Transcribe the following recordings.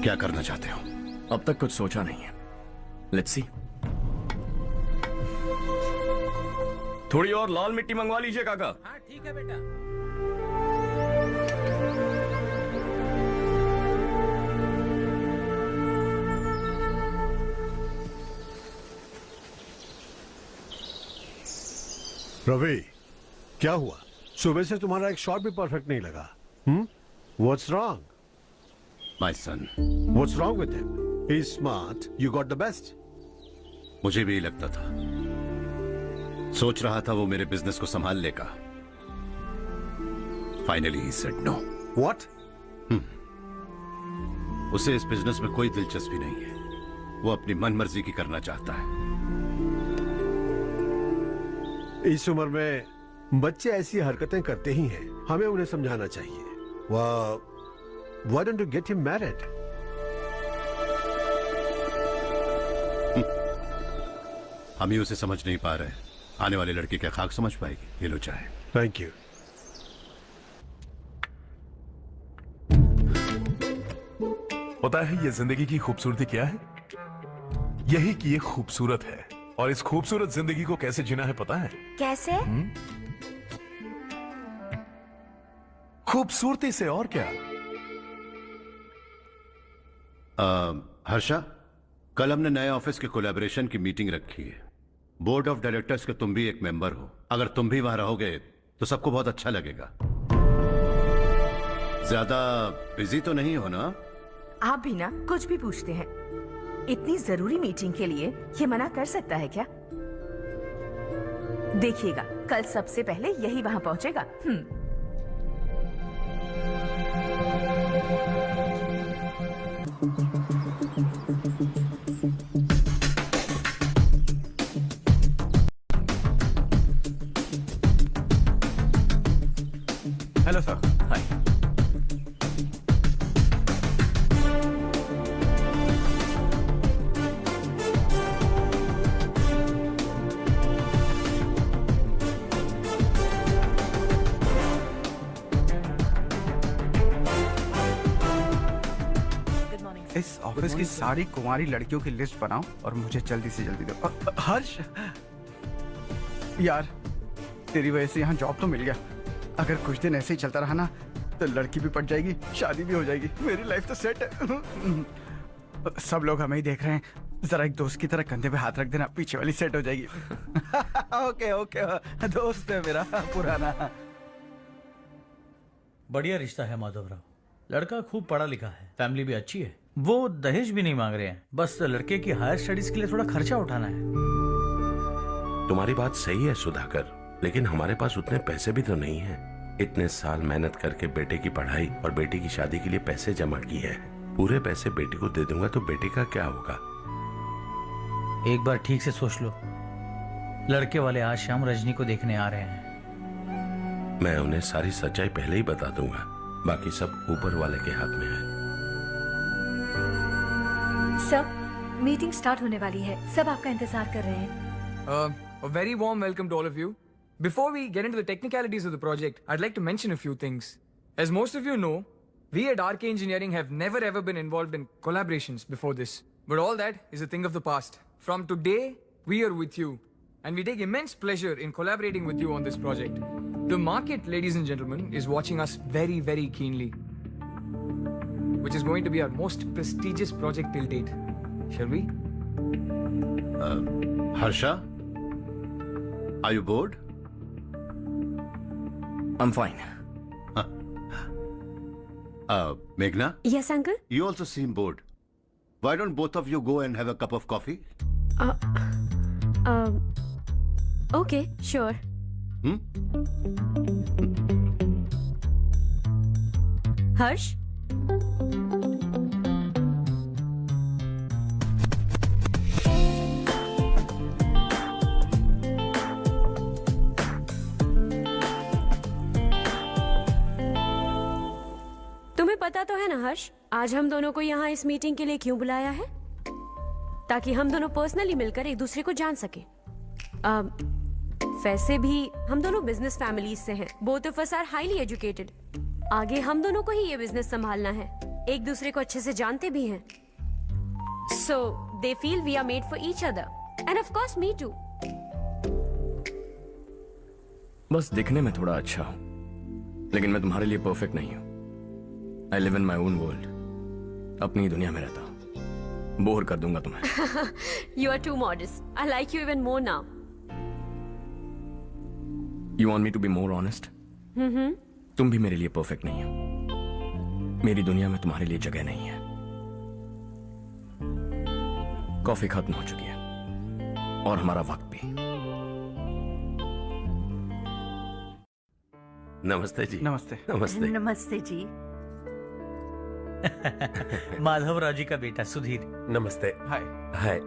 क्या करना चाहते हो? अब तक कुछ सोचा नहीं है। Let's see. थोड़ी और लाल मिट्टी मंगवा लीजिए काका। हाँ ठीक है बेटा। रवि, क्या हुआ? सुबह से तुम्हारा एक शॉट भी परफेक्ट नहीं लगा। What's wrong? My son. What's wrong with him? He's smart. You got the best. मुझे भी लगता था, सोच रहा था वो मेरे बिजनेस को संभाल लेगा। Finally he said no. What? उसे इस बिजनेस में कोई दिलचस्पी नहीं है। वो अपनी मनमर्जी की करना चाहता है। इस उम्र में बच्चे ऐसी हरकतें करते ही हैं। हमें उन्हें समझाना चाहिए। Why don't you get him married? हम ही उसे समझ नहीं पा रहे। आने वाली लड़की क्या खाक समझ पाएगी? ये लो चाहे। Thank you. पता है ये जिंदगी की खूबसूरती क्या है? यही कि ये खूबसूरत है, और इस खूबसूरत जिंदगी को कैसे जीना है पता है? कैसे? खूबसूरती से, और क्या। हर्षा, कल हमने नए ऑफिस के कोलैबोरेशन की मीटिंग रखी है। बोर्ड ऑफ डायरेक्टर्स के तुम भी एक मेंबर हो। अगर तुम भी वहां रहोगे तो सबको बहुत अच्छा लगेगा। ज्यादा बिजी तो नहीं हो ना? आप भी ना कुछ भी पूछते हैं। इतनी जरूरी मीटिंग के लिए ये मना कर सकता है क्या? देखिएगा, कल सबसे पहले यही वहां पहुंचेगा। Hello sir. हाय। इस ऑफिस की सारी कुंवारी लड़कियों की लिस्ट बनाओ और मुझे जल्दी से जल्दी दो। हर्ष, यार तेरी वजह से यहाँ जॉब तो मिल गया। अगर कुछ दिन ऐसे ही चलता रहा ना तो लड़की भी पट जाएगी, शादी भी हो जाएगी, मेरी लाइफ तो सेट है। सब लोग हमें ही देख रहे हैं, जरा एक दोस्त की तरह कंधे पे हाथ रख देना, पीछे वाली सेट हो जाएगी। ओके ओके, दोस्त है मेरा पुराना। बढ़िया रिश्ता है माधवराव। लड़का खूब पढ़ा लिखा है, फैमिली भी अच्छी है। वो दहेज भी नहीं मांग रहे हैं, बस लड़के की हायर स्टडीज के लिए थोड़ा खर्चा उठाना है। तुम्हारी बात सही है सुधाकर, लेकिन हमारे पास उतने पैसे भी तो नहीं हैं। इतने साल मेहनत करके बेटे की पढ़ाई और बेटी की शादी के लिए पैसे जमा किए हैं। पूरे पैसे बेटी को दे दूंगा तो बेटे का क्या होगा? एक बार ठीक से सोच लो। लड़के वाले आज शाम रजनी को देखने आ रहे हैं। मैं उन्हें सारी सच्चाई पहले ही बता दूंगा, बाकी सब ऊपर वाले के हाथ में है। सब मीटिंग स्टार्ट होने वाली है, सब आपका इंतजार कर रहे हैं। A very warm welcome to all of you. Before we get into the technicalities of the project, I'd like to mention a few things. As most of you know, we at RK Engineering have never ever been involved in collaborations before this. But all that is a thing of the past. From today, we are with you. And we take immense pleasure in collaborating with you on this project. The market, ladies and gentlemen, is watching us very, very keenly. Which is going to be our most prestigious project till date. Shall we? Harsha, are you bored? I'm fine. Meghna? Yes, uncle. You also seem bored. Why don't both of you go and have a cup of coffee? Okay, sure. हर्ष, तुम्हें पता तो है ना हर्ष, आज हम दोनों को यहाँ इस मीटिंग के लिए क्यों बुलाया है? ताकि हम दोनों पर्सनली मिलकर एक दूसरे को जान सके। वैसे भी हम दोनों बिजनेस फैमिलीज से हैं। Both of us are highly educated. आगे हम दोनों को ही ये बिजनेस संभालना है। एक दूसरे को अच्छे से जानते भी हैं। So they feel we are made for each other and of course me too. बस दिखने में थोड़ा अच्छा हूं, लेकिन मैं तुम्हारे लिए परफेक्ट नहीं हूं। I live in my own world, अपनी ही दुनिया में रहता हूं। बोर कर दूंगा तुम्हें। You are too modest. I like you even more now. You want me to be more honest? तुम भी मेरे लिए परफेक्ट नहीं हो। मेरी दुनिया में तुम्हारे लिए जगह नहीं है। कॉफी खत्म हो चुकी है और हमारा वक्त भी। नमस्ते जी। नमस्ते। नमस्ते। नमस्ते जी। माधवराव जी का बेटा सुधीर। नमस्ते। हाय। हाय।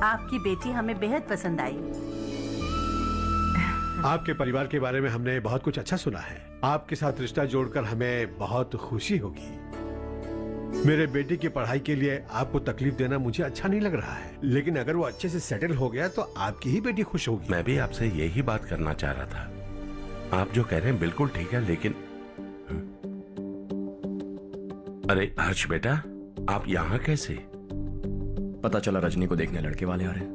आपकी बेटी हमें बेहद पसंद आई। आपके परिवार के बारे में हमने बहुत कुछ अच्छा सुना है। आपके साथ रिश्ता जोड़कर हमें बहुत खुशी होगी। मेरे बेटे की पढ़ाई के लिए आपको तकलीफ देना मुझे अच्छा नहीं लग रहा है, लेकिन अगर वो अच्छे से सेटल हो गया तो आपकी ही बेटी खुश होगी। मैं भी आपसे यही बात करना चाह रहा था। आप जो कह रहे हैं बिल्कुल ठीक है, लेकिन अरे हर्ष बेटा, आप यहाँ कैसे? पता चला रजनी को देखने लड़के वाले आ रहे हैं।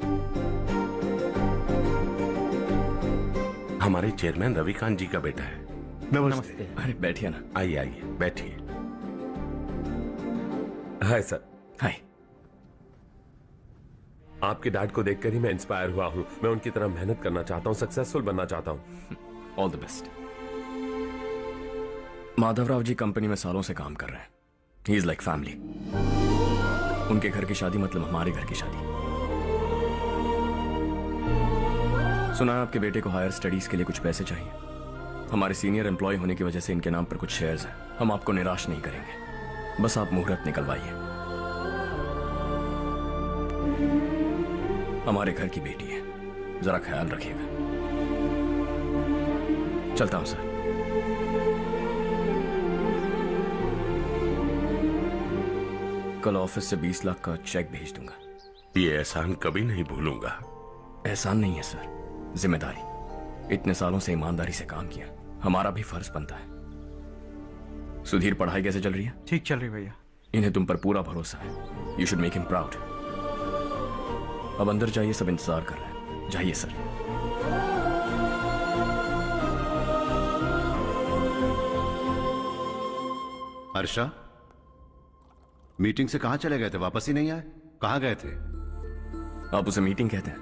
हमारे चेयरमैन रविकांत जी का बेटा है। नमस्ते। अरे बैठिए ना। आइए आइए बैठिए। Hi sir. हाय। आपके डैड को देखकर ही मैं इंस्पायर हुआ हूं। मैं उनकी तरह मेहनत करना चाहता हूं, सक्सेसफुल बनना चाहता हूं। All the best. Madhavrao ji company में सालों से काम कर रहे हैं। He is like family. उनके घर की शादी मतलब हमारे घर की शादी। सुना है आपके बेटे को हायर स्टडीज के लिए कुछ पैसे चाहिए। हमारे सीनियर एम्प्लॉय होने की वजह से इनके नाम पर कुछ शेयर्स हैं। हम आपको निराश नहीं करेंगे, बस आप मुहूर्त निकलवाइए। हमारे घर की बेटी है, जरा ख्याल रखिएगा। चलता हूं सर। कल ऑफिस से 20 लाख का चेक भेज दूंगा। ये एहसान कभी नहीं भूलूंगा। एहसान नहीं है सर, जिम्मेदारी। इतने सालों से ईमानदारी से काम किया, हमारा भी फर्ज बनता है। सुधीर, पढ़ाई कैसे चल रही है? ठीक चल रही भैया। इन्हें तुम पर पूरा भरोसा है। You should make him proud. अब अंदर जाइए, सब इंतजार कर रहे हैं। जाइए सर। हर्षा, मीटिंग से कहां चले गए थे? वापस ही नहीं आए? कहां गए थे? आप उसे मीटिंग कहते हैं?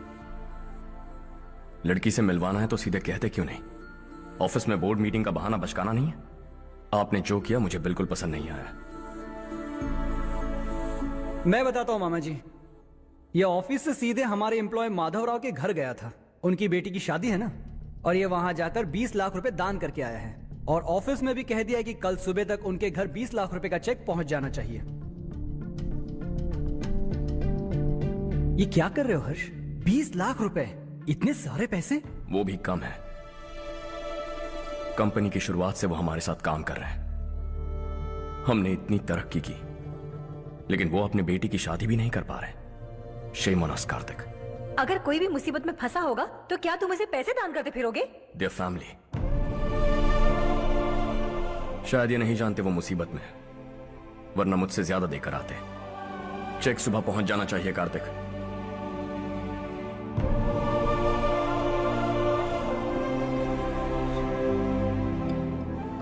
लड़की से मिलवाना है तो सीधे कहते क्यों नहीं? ऑफिस में बोर्ड मीटिंग का बहाना बचकाना नहीं है। आपने जो किया मुझे बिल्कुल पसंद नहीं आया। मैं बताता हूं मामा जी, ये ऑफिस से सीधे हमारे एम्प्लॉय माधवराव के घर गया था। उनकी बेटी की शादी है ना, और ये वहां जाकर 20 लाख रुपए दान करके आया है। और ऑफिस में भी कह दिया कि कल सुबह तक उनके घर 20 लाख रुपए का चेक पहुंच जाना चाहिए। ये क्या कर रहे हो हर्ष? 20 लाख रुपए, इतने सारे पैसे? वो भी कम है। कंपनी की शुरुआत से वो हमारे साथ काम कर रहे हैं। हमने इतनी तरक्की की, लेकिन वो अपनी बेटी की शादी भी नहीं कर पा रहे। Shame on us Kartik. अगर कोई भी मुसीबत में फंसा होगा तो क्या तुम उसे पैसे दान करते फिरोगे? Their family. शायद ये नहीं जानते वो मुसीबत में है, वरना मुझसे ज्यादा देकर आते। चेक सुबह पहुंच जाना चाहिए कार्तिक।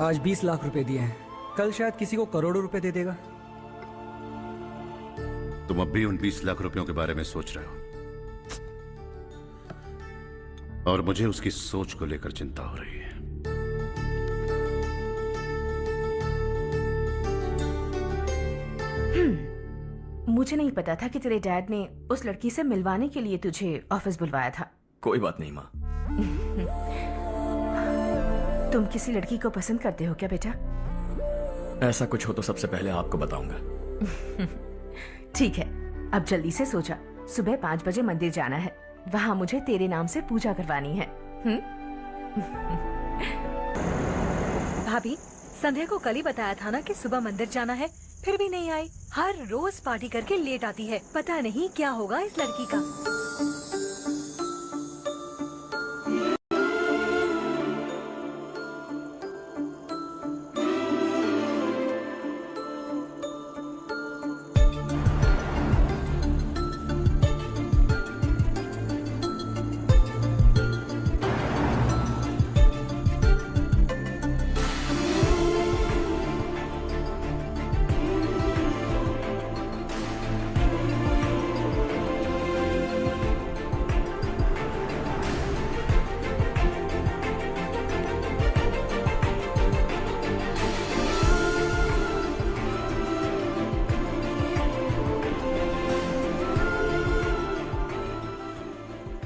आज 20 लाख रुपए दिए हैं, कल शायद किसी को करोड़ों रुपए दे देगा। तुम अब भी उन 20 लाख रुपयों के बारे में सोच रहे हो, और मुझे उसकी सोच को लेकर चिंता हो रही है। मुझे नहीं पता था कि तेरे डैड ने उस लड़की से मिलवाने के लिए तुझे ऑफिस बुलवाया था। कोई बात नहीं माँ। तुम किसी लड़की को पसंद करते हो क्या बेटा? ऐसा कुछ हो तो सबसे पहले आपको बताऊंगा। ठीक है, अब जल्दी से सो जा। सुबह 5 बजे मंदिर जाना है, वहां मुझे तेरे नाम से पूजा करवानी है। भाभी, संध्या को कल ही बताया था ना कि सुबह मंदिर जाना है, फिर भी नहीं आई। हर रोज पार्टी करके लेट आती है। पता नहीं क्या होगा इस लड़की का।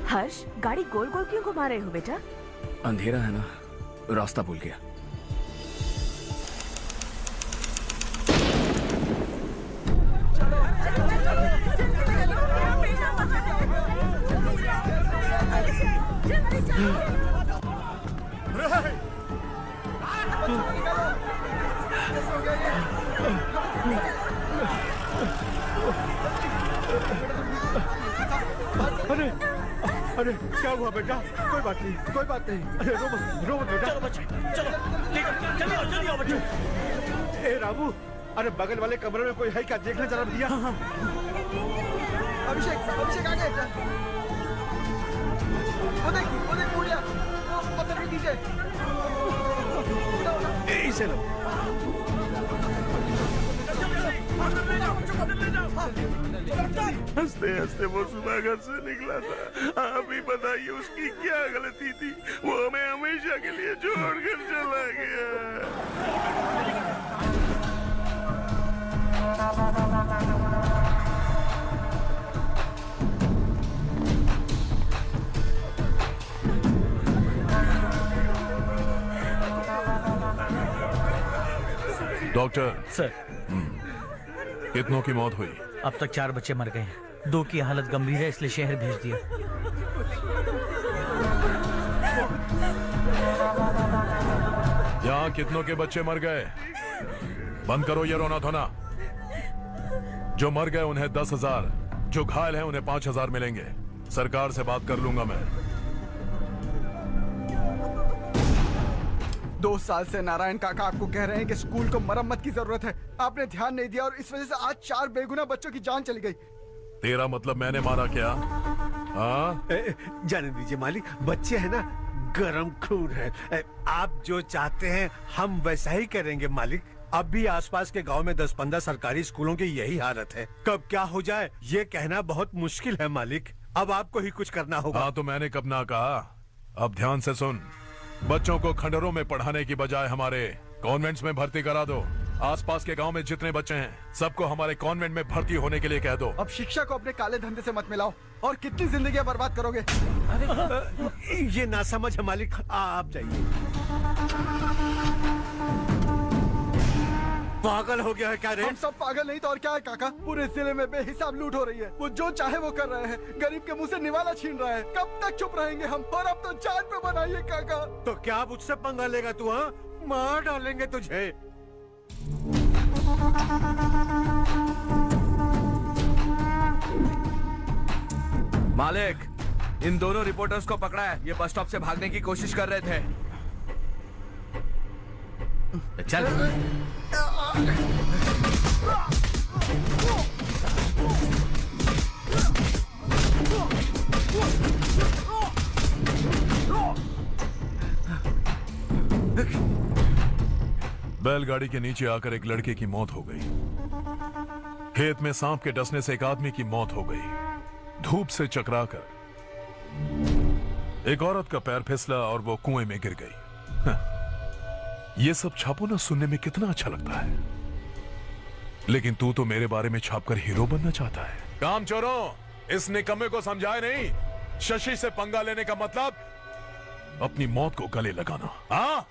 हर्ष, गाड़ी गोल गोल क्यों घुमा रहे हो बेटा? अंधेरा है ना, रास्ता भूल गया। अरे अरे क्या हुआ बेटा? कोई बात नहीं, कोई बात नहीं। अरे रो मत बेटा। चलो बच्चे, चलो जल्दी आओ बच्चे। ए रामू, अरे बगल वाले कमरे में कोई है क्या? देखना जरा भैया। अभिषेक आ गए। वो देख बुढ़िया, वो पत्थर के नीचे। इसे लो। हंसते हंसते वो सुबह घर से निकला था। आप ही बताइए उसकी क्या गलती थी? वो हमें हमेशा के लिए छोड़कर चला गया। डॉक्टर सर, कितनों की मौत हुई? अब तक 4 बच्चे मर गए हैं। 2 की हालत गंभीर है, इसलिए शहर भेज दिया। यहाँ कितनों के बच्चे मर गए? बंद करो ये रोना धोना। जो मर गए उन्हें 10,000, जो घायल हैं उन्हें 5,000 मिलेंगे। सरकार से बात कर लूंगा मैं। 2 साल से नारायण काका आपको कह रहे हैं कि स्कूल को मरम्मत की जरूरत है। आपने ध्यान नहीं दिया और इस वजह से आज 4 बेगुनाह बच्चों की जान चली गई। तेरा मतलब मैंने मारा क्या? हाँ? जाने दीजिए मालिक, बच्चे हैं ना, गरम खून है। आप जो चाहते हैं हम वैसा ही करेंगे मालिक। अब भी आसपास के गांव में 10-15 सरकारी स्कूलों की यही हालत है। कब क्या हो जाए ये कहना बहुत मुश्किल है मालिक। अब आपको ही कुछ करना होगा। हाँ तो मैंने कब ना कहा? अब ध्यान से सुन, बच्चों को खंडरों में पढ़ाने की बजाय हमारे कॉन्वेंट्स में भर्ती करा दो। आसपास के गांव में जितने बच्चे हैं सबको हमारे कॉन्वेंट में भर्ती होने के लिए कह दो। अब शिक्षा को अपने काले धंधे से मत मिलाओ। और कितनी जिंदगियां बर्बाद करोगे? ये ना समझ है मालिक, आप जाइए। पागल हो गया है क्या रे? हम सब पागल नहीं तो और क्या है काका? पूरे जिले में बेहिसाब लूट हो रही है। वो जो चाहे वो कर रहे हैं। गरीब के मुंह से निवाला छीन रहा है। कब तक चुप रहेंगे हम? और अब तो जान पे बनाइए काका। तो क्या मुझसे पंगा लेगा तू? हाँ, मार डालेंगे तुझे। मालिक, इन दोनों रिपोर्टर्स को पकड़ा है। ये बस स्टॉप से भागने की कोशिश कर रहे थे। चल। बैलगाड़ी के नीचे आकर एक लड़के की मौत हो गई। खेत में सांप के डसने से एक आदमी की मौत हो गई। धूप से चकराकर एक औरत का पैर फिसला और वो कुएं में गिर गई। ये सब छापो ना सुनने में कितना अच्छा लगता है, लेकिन तू तो मेरे बारे में छापकर हीरो बनना चाहता है। काम चोरों, इस निकम्मे को समझाए नहीं। शशि से पंगा लेने का मतलब अपनी मौत को गले लगाना। हाँ,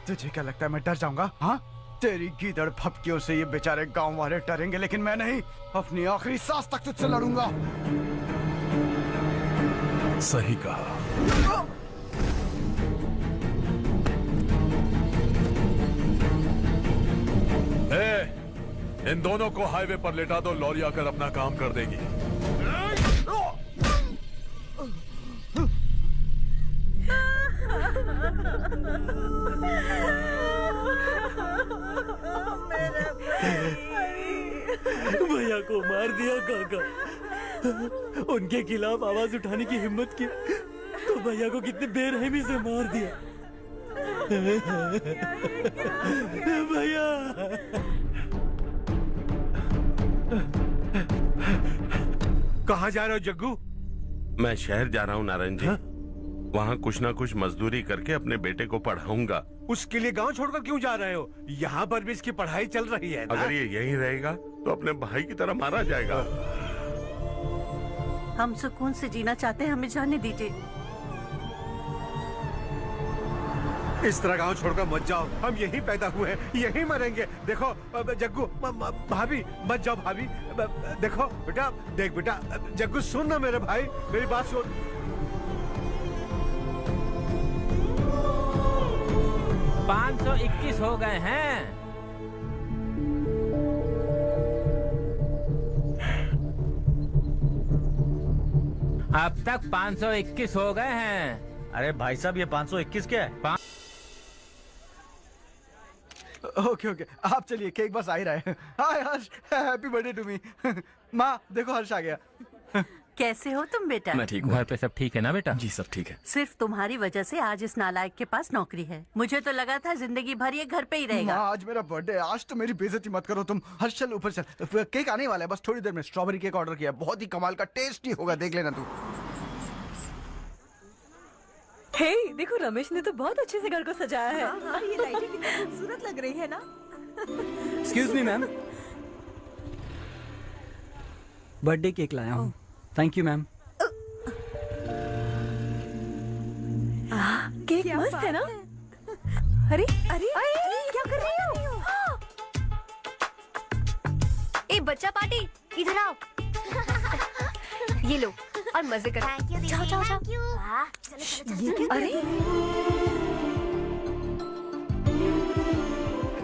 तुझे क्या लगता है मैं डर जाऊंगा? हाँ, तेरी गीदड़ फपकियों से ये बेचारे गांव वाले डरेंगे, लेकिन मैं नहीं। अपनी आखिरी सांस तक तुझसे लड़ूंगा। सही कहा। इन दोनों को हाईवे पर लेटा दो, लॉरी आकर अपना काम कर देगी। भैया को मार दिया काका। उनके खिलाफ आवाज उठाने की हिम्मत की तो भैया को कितने बेरहमी से मार दिया। भैया कहाँ जा रहे हो जग्गू? मैं शहर जा रहा हूँ नारायण जी। वहाँ कुछ ना कुछ मजदूरी करके अपने बेटे को पढ़ाऊंगा। उसके लिए गांव छोड़कर क्यों जा रहे हो? यहाँ पर भी इसकी पढ़ाई चल रही है ना? अगर ये यहीं रहेगा तो अपने भाई की तरह मारा जाएगा। हम सुकून से जीना चाहते हैं, हमें जाने दीजिए। इस तरह गांव छोड़कर मत जाओ, हम यहीं पैदा हुए हैं, यहीं मरेंगे। देखो जग्गू, भाभी मत जाओ भाभी। देखो बेटा, देख बेटा, जग्गू सुन ना मेरे भाई, मेरी बात सुन। 521 हो गए हैं। अब तक 521 हो गए हैं। अरे भाई साहब, ये 521 क्या है? ओके ओके, आप चलिए, केक बस आ ही रहा है। हाय हर्ष, हैप्पी बर्थडे टू मी। माँ देखो, हर्ष आ गया। कैसे हो तुम बेटा? मैं ठीक हूँ। घर पे सब ठीक है ना बेटा? जी सब ठीक है। सिर्फ तुम्हारी वजह से आज इस नालायक के पास नौकरी है। मुझे तो लगा था जिंदगी भर ये घर पे ही रहेगा। माँ आज मेरा बर्थडे, आज तो मेरी बेइज्जती मत करो तुम। हर्ष चल ऊपर चल, केक आने वाला है बस थोड़ी देर में। स्ट्रॉबेरी केक ऑर्डर किया, बहुत ही कमाल का, टेस्टी होगा, देख लेना तू। हे, देखो रमेश ने तो बहुत अच्छे से घर को सजाया है। हाँ, ये लाइटें कितनी खूबसूरत लग रही है ना। Excuse me ma'am, birthday cake लाया हूँ। Thank you ma'am. केक मस्त है ना? अरे अरे क्या कर रही हो? ए बच्चा पार्टी, इधर आओ। ये लो और मजे करो। जाओ जाओ जाओ। अरे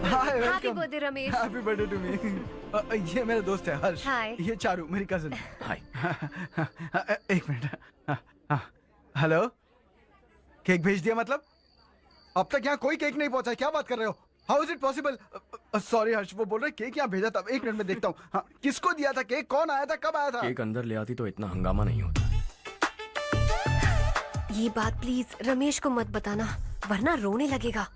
hi, happy birthday Ramesh. Happy birthday to me. ये मेरा दोस्त है हर्ष। हाय। ये चारू मेरी कजिन। हाय। एक मिनट। हेलो, केक भेज दिया मतलब? अब तक यहाँ कोई केक नहीं पहुंचा, क्या बात कर रहे हो? How is it possible? Sorry Harsh, वो बोल रहे केक यहाँ भेजा था। एक मिनट में देखता हूँ। हाँ, किसको दिया था केक? कौन आया था? कब आया था? केक अंदर ले आती तो इतना हंगामा नहीं होता। ये बात प्लीज रमेश को मत बताना, वरना रोने लगेगा।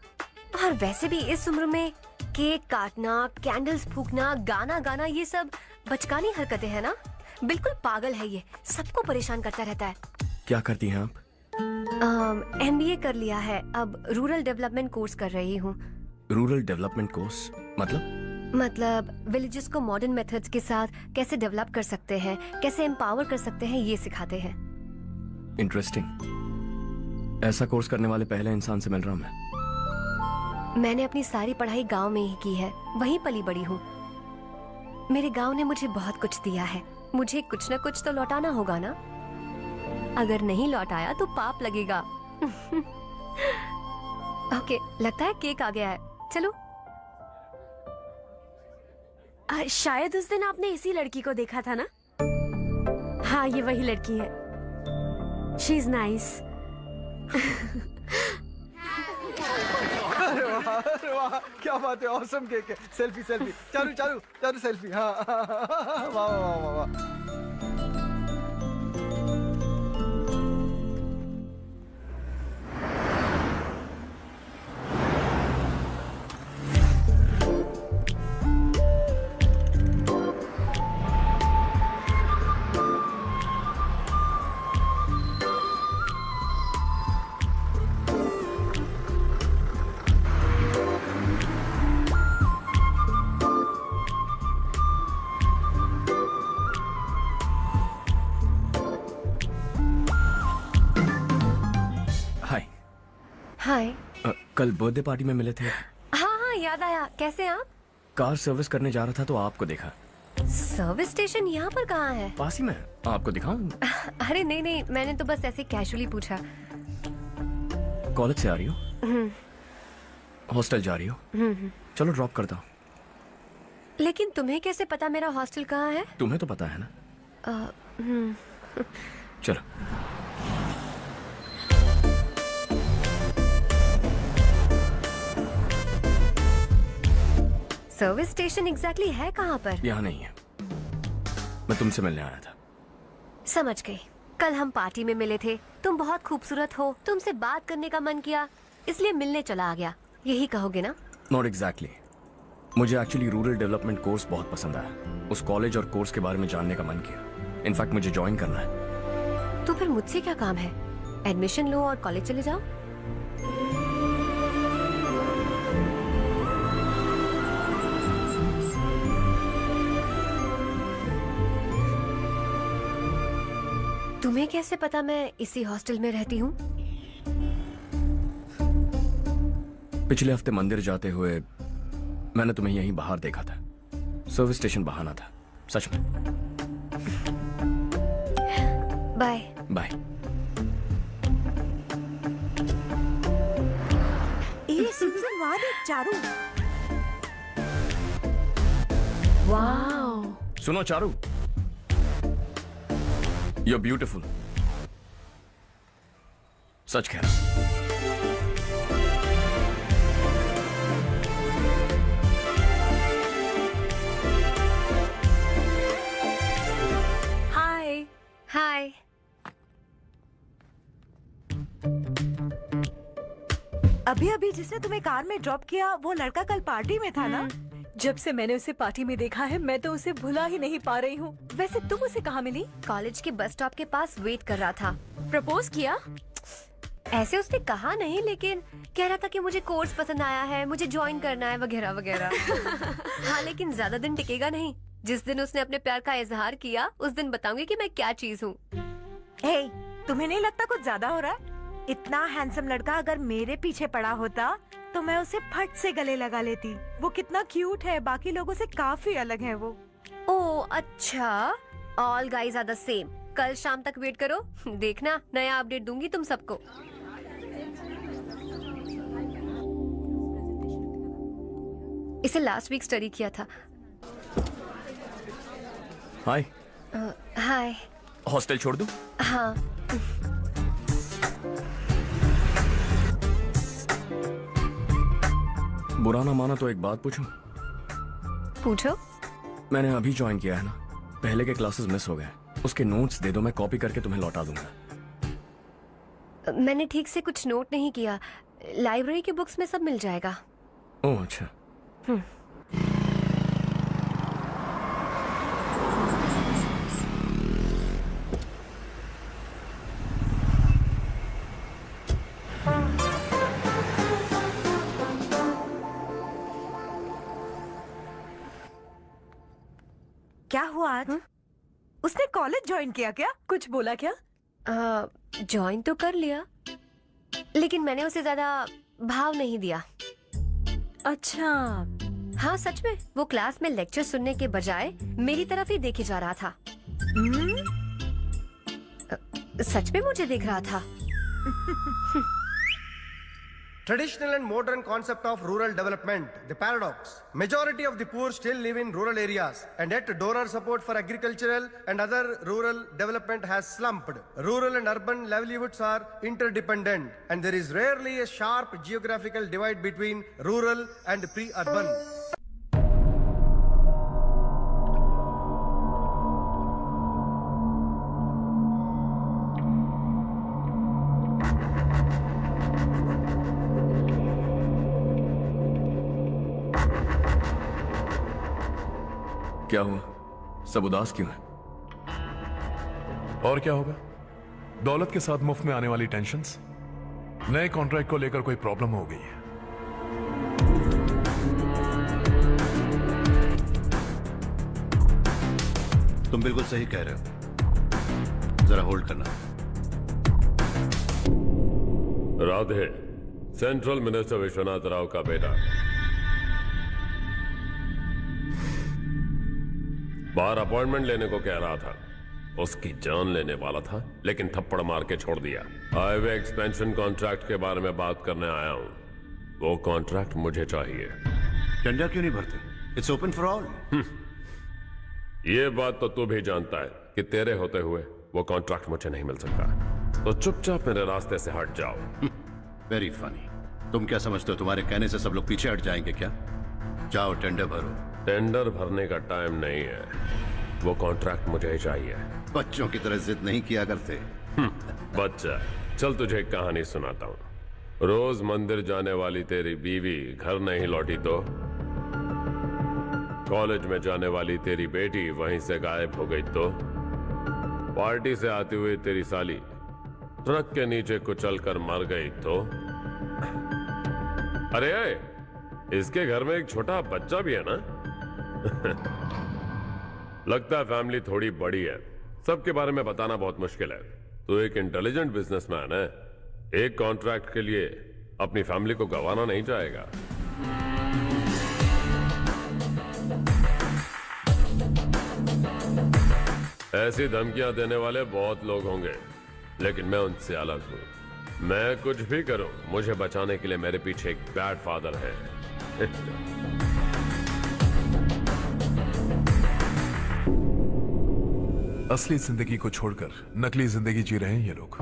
और वैसे भी इस उम्र में केक काटना, कैंडल्स फूकना, गाना गाना, ये सब बचकानी हरकतें हैं ना। बिल्कुल पागल है ये, सबको परेशान करता रहता है। क्या करती हैं आप? MBA कर लिया है, अब रूरल डेवलपमेंट कोर्स कर रही हूँ। रूरल डेवलपमेंट कोर्स मतलब विलेजेस को मॉडर्न मेथड्स के साथ कैसे डेवलप कर सकते हैं, कैसे एम्पावर कर सकते हैं, ये सिखाते हैं। इंटरेस्टिंग। ऐसा कोर्स करने वाले पहले इंसान से मिल रहा हूं मैं। मैंने अपनी सारी पढ़ाई गांव में ही की है, वहीं पली बड़ी हूँ। मेरे गांव ने मुझे बहुत कुछ दिया है, मुझे कुछ न कुछ तो लौटाना होगा ना। अगर नहीं लौटाया तो पाप लगेगा। ओके, लगता है केक आ गया है, चलो। शायद उस दिन आपने इसी लड़की को देखा था ना? हाँ, ये वही लड़की है। She is nice. अरे वाह, क्या बात है, ऑसम केक है। Selfie selfie, Charu Charu Charu selfie. हाँ वाह वाह वाह वाह। हाय। कल बर्थडे पार्टी में मिले थे। हाँ हाँ, याद आया। कैसे आप? कार सर्विस करने जा रहा था तो आपको देखा। सर्विस स्टेशन यहाँ पर कहाँ है? पास ही में, आपको दिखाऊं? अरे नहीं नहीं, मैंने तो बस ऐसे कैजुअली पूछा। कॉलेज से आ रही हो? हॉस्टल जा रही हो? चलो ड्रॉप करता हूँ। लेकिन तुम्हें कैसे पता मेरा हॉस्टल कहाँ है? तुम्हें तो पता है ना। चलो। सर्विस स्टेशन एग्जैक्टली है कहाँ पर? यहाँ नहीं है, मैं तुमसे मिलने आया था। समझ गई। कल हम पार्टी में मिले थे, तुम बहुत खूबसूरत हो, तुमसे बात करने का मन किया, इसलिए मिलने चला आ गया, यही कहोगे ना? Not exactly. मुझे एक्चुअली रूरल डेवलपमेंट कोर्स बहुत पसंद आया। उस कॉलेज और कोर्स के बारे में जानने का मन किया। इनफैक्ट मुझे ज्वाइन करना है। तो फिर मुझसे क्या काम है? एडमिशन लो और कॉलेज चले जाओ। तुम्हें कैसे पता मैं इसी हॉस्टल में रहती हूँ? पिछले हफ्ते मंदिर जाते हुए मैंने तुम्हें यहीं बाहर देखा था। सर्विस स्टेशन बहाना था, सच में। Bye bye. ये सुनसन वहाँ देख चारू। वाओ। सुनो चारू, यू आर ब्यूटिफुल। सच कह रहा। हाय। हाय। अभी अभी जिसने तुम्हें कार में ड्रॉप किया वो लड़का कल पार्टी में था ना? जब से मैंने उसे पार्टी में देखा है मैं तो उसे भुला ही नहीं पा रही हूँ। वैसे तुम उसे कहाँ मिली? कॉलेज के बस स्टॉप के पास वेट कर रहा था। प्रपोज किया? ऐसे उसने कहा नहीं, लेकिन कह रहा था कि मुझे कोर्स पसंद आया है, मुझे ज्वाइन करना है वगैरह वगैरह। हाँ, लेकिन ज्यादा दिन टिकेगा नहीं। जिस दिन उसने अपने प्यार का इजहार किया उस दिन बताऊंगी कि मैं क्या चीज हूँ। हे, तुम्हें नहीं लगता कुछ ज्यादा हो रहा है? इतना हैंडसम लड़का अगर मेरे पीछे पड़ा होता तो मैं उसे फट से गले लगा लेती। वो कितना क्यूट है, बाकी लोगों से काफी अलग है वो। ओह अच्छा, all guys are the same. कल शाम तक वेट करो, देखना नया अपडेट दूंगी तुम सबको। इसे लास्ट वीक स्टडी किया था। हाय। हाय। हॉस्टल छोड़ दूं? हाँ। बुरा ना माना तो एक बात पूछूं? पूछो। मैंने अभी ज्वाइन किया है ना, पहले के क्लासेस मिस हो गए। उसके नोट्स दे दो, मैं कॉपी करके तुम्हें लौटा दूंगा। मैंने ठीक से कुछ नोट नहीं किया, लाइब्रेरी की बुक्स में सब मिल जाएगा। ओह अच्छा। क्या हुआ आज? उसने कॉलेज ज्वाइन किया क्या? कुछ बोला क्या? ज्वाइन तो कर लिया, लेकिन मैंने उसे ज्यादा भाव नहीं दिया। अच्छा। हाँ सच में, वो क्लास में लेक्चर सुनने के बजाय मेरी तरफ ही देखे जा रहा था। सच में मुझे देख रहा था। Traditional and modern concept of rural development, the paradox. Majority of the poor still live in rural areas, and yet donor support for agricultural and other rural development has slumped. Rural and urban livelihoods are interdependent, and there is rarely a sharp geographical divide between rural and pre-urban. क्या हुआ? सब उदास क्यों है? और क्या होगा? दौलत के साथ मुफ्त में आने वाली टेंशन्स। नए कॉन्ट्रैक्ट को लेकर कोई प्रॉब्लम हो गई है। तुम बिल्कुल सही कह रहे हो, जरा होल्ड करना। राधे, सेंट्रल मिनिस्टर विश्वनाथ राव का बेटा बाहर अपॉइंटमेंट लेने को कह रहा था। उसकी जान लेने वाला था, लेकिन थप्पड़ मार के छोड़ दिया। हाईवे एक्सपेंशन कॉन्ट्रैक्ट के बारे में बात करने आया हूं। वो कॉन्ट्रैक्ट मुझे चाहिए। टेंडर क्यों नहीं भरते? It's open for all. ये बात तो तू भी जानता है कि तेरे होते हुए वो कॉन्ट्रैक्ट मुझे नहीं मिल सकता, तो चुपचाप मेरे रास्ते से हट जाओ। Very funny. तुम क्या समझते हो तुम्हारे कहने से सब लोग पीछे हट जाएंगे क्या? जाओ टेंडर भरो। टेंडर भरने का टाइम नहीं है, वो कॉन्ट्रैक्ट मुझे ही चाहिए। बच्चों की तरह जिद नहीं किया करते। बच्चा, चल तुझे एक कहानी सुनाता हूँ। रोज मंदिर जाने वाली तेरी बीवी घर नहीं लौटी तो कॉलेज में जाने वाली तेरी बेटी वहीं से गायब हो गई तो पार्टी से आती हुई तेरी साली ट्रक के नीचे कुचल कर मर गई तो अरे इसके घर में एक छोटा बच्चा भी है ना। लगता है फैमिली थोड़ी बड़ी है, सबके बारे में बताना बहुत मुश्किल है। तो एक इंटेलिजेंट बिजनेसमैन है, एक कॉन्ट्रैक्ट के लिए अपनी फैमिली को गंवाना नहीं चाहेगा। ऐसी धमकियां देने वाले बहुत लोग होंगे, लेकिन मैं उनसे अलग हूं। मैं कुछ भी करूं, मुझे बचाने के लिए मेरे पीछे एक बैड फादर है। असली जिंदगी को छोड़कर नकली जिंदगी जी रहे हैं ये लोग।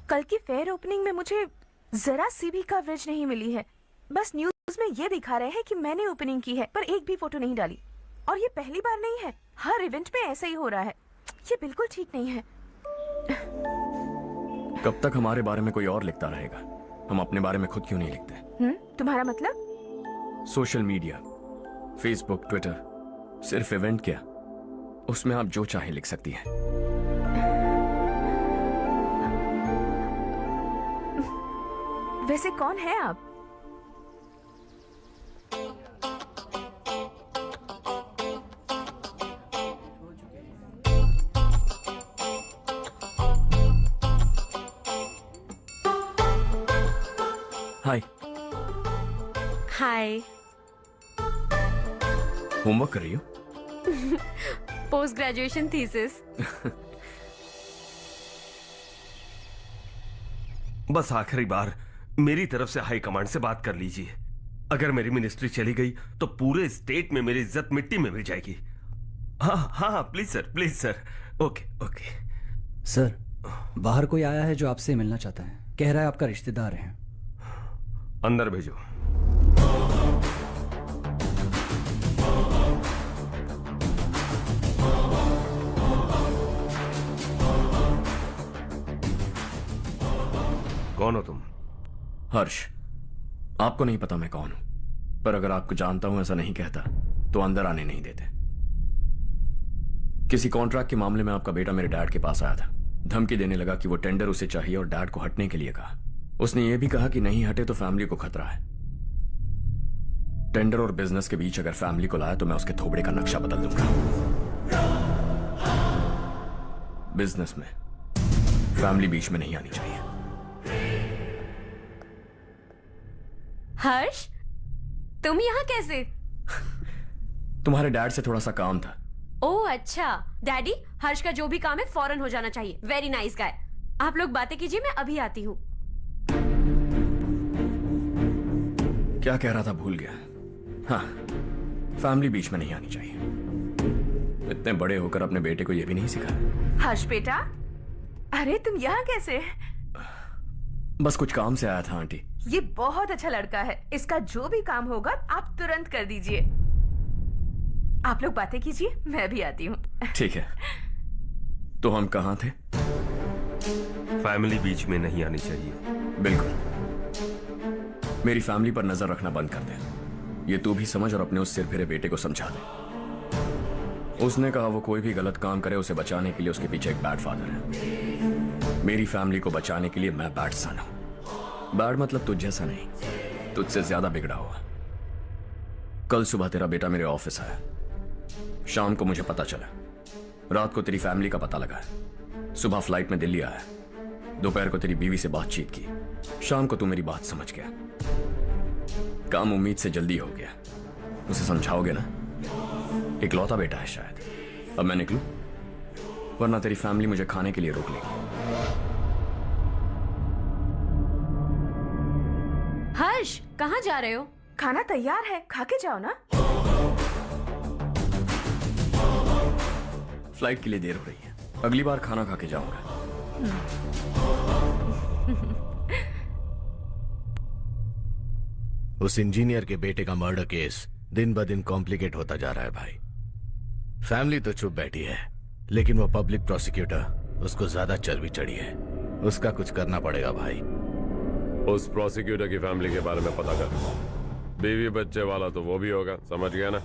कल की फेयर ओपनिंग में मुझे जरा सी भी कवरेज नहीं मिली है। बस न्यूज में ये दिखा रहे हैं कि मैंने ओपनिंग की है, पर एक भी फोटो नहीं डाली। और ये पहली बार नहीं है, हर इवेंट में ऐसा ही हो रहा है। ये बिल्कुल ठीक नहीं है। कब तक हमारे बारे में कोई और लिखता रहेगा? हम अपने बारे में खुद क्यों नहीं लिखते? तुम्हारा मतलब? सोशल मीडिया, फेसबुक, ट्विटर, सिर्फ इवेंट क्या, उसमें आप जो चाहे लिख सकती हैं। वैसे कौन है आप? हाय। हाय। होमवर्क कर रही हो? Post graduation thesis. बस आखिरी बार मेरी तरफ से हाई कमांड से बात कर लीजिए। अगर मेरी मिनिस्ट्री चली गई तो पूरे स्टेट में मेरी इज्जत मिट्टी में मिल जाएगी। हाँ हाँ please sir, please sir. Okay okay sir, बाहर कोई आया है जो आपसे मिलना चाहता है। कह रहा है आपका रिश्तेदार है। अंदर भेजो। कौन हो तुम? हर्ष। आपको नहीं पता मैं कौन हूं, पर अगर आपको जानता हूं ऐसा नहीं कहता तो अंदर आने नहीं देते। किसी कॉन्ट्रैक्ट के मामले में आपका बेटा मेरे डैड के पास आया था। धमकी देने लगा कि वो टेंडर उसे चाहिए और डैड को हटने के लिए कहा। उसने ये भी कहा कि नहीं हटे तो फैमिली को खतरा है। टेंडर और बिजनेस के बीच अगर फैमिली को लाया तो मैं उसके थोबड़े का नक्शा बदल दूंगा। बिजनेस में फैमिली बीच में नहीं आनी चाहिए। हर्ष, तुम यहाँ कैसे? तुम्हारे डैड से थोड़ा सा काम था। ओह अच्छा। डैडी, हर्ष का जो भी काम है फौरन हो जाना चाहिए। Very nice guy. आप लोग बातें कीजिए, मैं अभी आती हूँ। क्या कह रहा था भूल गया। हाँ, फैमिली बीच में नहीं आनी चाहिए। इतने बड़े होकर अपने बेटे को यह भी नहीं सिखाया। हर्ष बेटा, अरे तुम यहाँ कैसे? बस कुछ काम से आया था आंटी। ये बहुत अच्छा लड़का है। इसका जो भी काम होगा आप तुरंत कर दीजिए। आप लोग बातें कीजिए, मैं भी आती हूँ। ठीक है। तो हम कहाँ थे? फैमिली बीच में नहीं आनी चाहिए। बिल्कुल। मेरी फैमिली पर नजर रखना बंद कर दे। ये तू भी समझ और अपने उस सिर फिरे बेटे को समझा दे। उसने कहा वो कोई भी गलत काम करे उसे बचाने के लिए उसके पीछे एक बैड फादर है। मेरी फैमिली को बचाने के लिए मैं बैड सन हूं। बैड मतलब तुझ जैसा नहीं, तुझसे ज्यादा बिगड़ा हुआ। कल सुबह तेरा बेटा मेरे ऑफिस आया। शाम को मुझे पता चला। रात को तेरी फैमिली का पता लगा। सुबह फ्लाइट में दिल्ली आया, दोपहर को तेरी बीवी से बातचीत की, शाम को तू मेरी बात समझ गया। काम उम्मीद से जल्दी हो गया। उसे समझाओगे ना? इकलौता बेटा है शायद। अब मैं निकलूं, वरना तेरी फैमिली मुझे खाने के लिए रोक लेगी। हर्ष, कहाँ जा रहे हो? खाना तैयार है, खा के जाओ ना। फ्लाइट के लिए देर हो रही है, अगली बार खाना खा के जाऊंगा। उस इंजीनियर के बेटे का मर्डर केस दिन ब दिन कॉम्प्लिकेट होता जा रहा है भाई। फैमिली तो चुप बैठी है, लेकिन वो पब्लिक प्रोसिक्यूटर, उसको ज्यादा चर्बी चढ़ी है। उसका कुछ करना पड़ेगा भाई। उस प्रोसिक्यूटर की फैमिली के बारे में पता कर। बीवी बच्चे वाला तो वो भी होगा, समझ गया ना?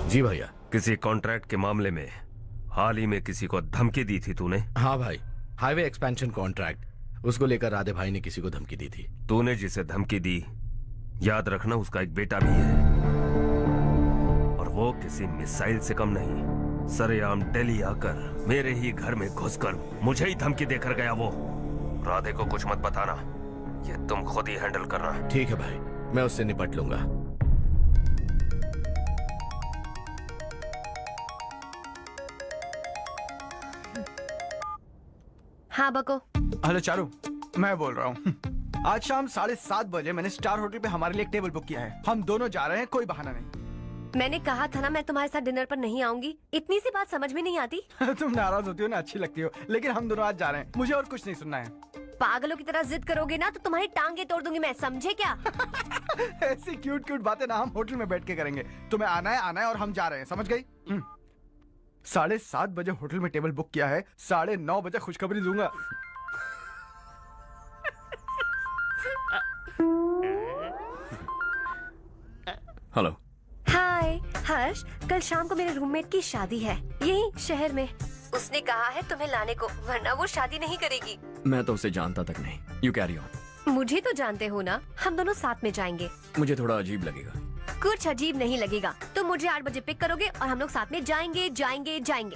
जी भैया। किसी कॉन्ट्रैक्ट के मामले में हाल ही में किसी को धमकी दी थी तूने? हाँ भाई, हाईवे एक्सपेंशन कॉन्ट्रैक्ट, उसको लेकर राधे भाई ने किसी को धमकी दी थी। तूने जिसे धमकी दी, याद रखना उसका एक बेटा भी है, और वो किसी मिसाइल से कम नहीं। सरेआम दिल्ली आकर मेरे ही घर में घुसकर मुझे ही धमकी देकर गया वो। राधे को कुछ मत बताना, ये तुम खुद ही हैंडल करना। ठीक है भाई, मैं उससे निपट लूंगा। हाँ बको। हेलो चारू, मैं बोल रहा हूँ। आज शाम 7:30 बजे मैंने स्टार होटल पे हमारे लिए एक टेबल बुक किया है। हम दोनों जा रहे हैं, कोई बहाना नहीं। मैंने कहा था ना मैं तुम्हारे साथ डिनर पर नहीं आऊंगी। इतनी सी बात समझ में नहीं आती? तुम नाराज होती हो ना, अच्छी लगती हो, लेकिन हम दोनों आज जा रहे हैं, मुझे और कुछ नहीं सुनना है। पागलों की तरह जिद करोगे ना तो तुम्हारी टांगे तोड़ दूंगी मैं, समझे क्या? ऐसी क्यूट क्यूट बातें ना हम होटल में बैठ के करेंगे। तुम्हें आना है और हम जा रहे हैं, समझ गई? 7:30 बजे होटल में टेबल बुक किया है, 9:30 बजे खुशखबरी दूंगा। हेलो। हाय हर्ष, कल शाम को मेरे रूममेट की शादी है यही शहर में। उसने कहा है तुम्हें लाने को, वरना वो शादी नहीं करेगी। मैं तो उसे जानता तक नहीं। You carry on. मुझे तो जानते हो ना, हम दोनों साथ में जाएंगे। मुझे थोड़ा अजीब लगेगा। कुछ अजीब नहीं लगेगा। तुम मुझे 8 बजे पिक करोगे और हम लोग साथ में जाएंगे जाएंगे जाएंगे।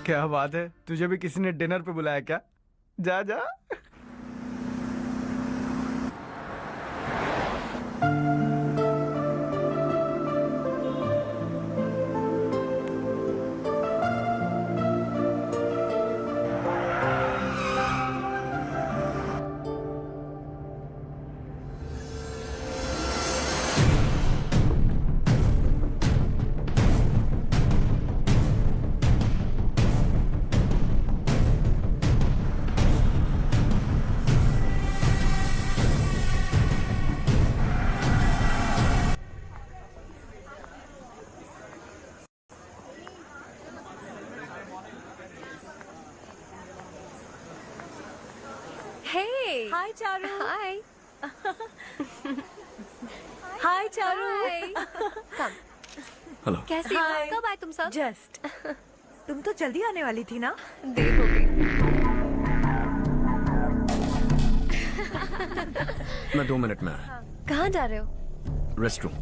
क्या बात है, तुझे भी किसी ने डिनर पे बुलाया क्या? जा जा। हाय चारू। हाय। हाय चारू। हेलो। कैसी हो? कब आए तुम सब? जस्ट। तुम तो जल्दी आने वाली थी ना? देर हो गई। मैं 2 मिनट में आया। कहाँ जा रहे हो? रेस्टरूम।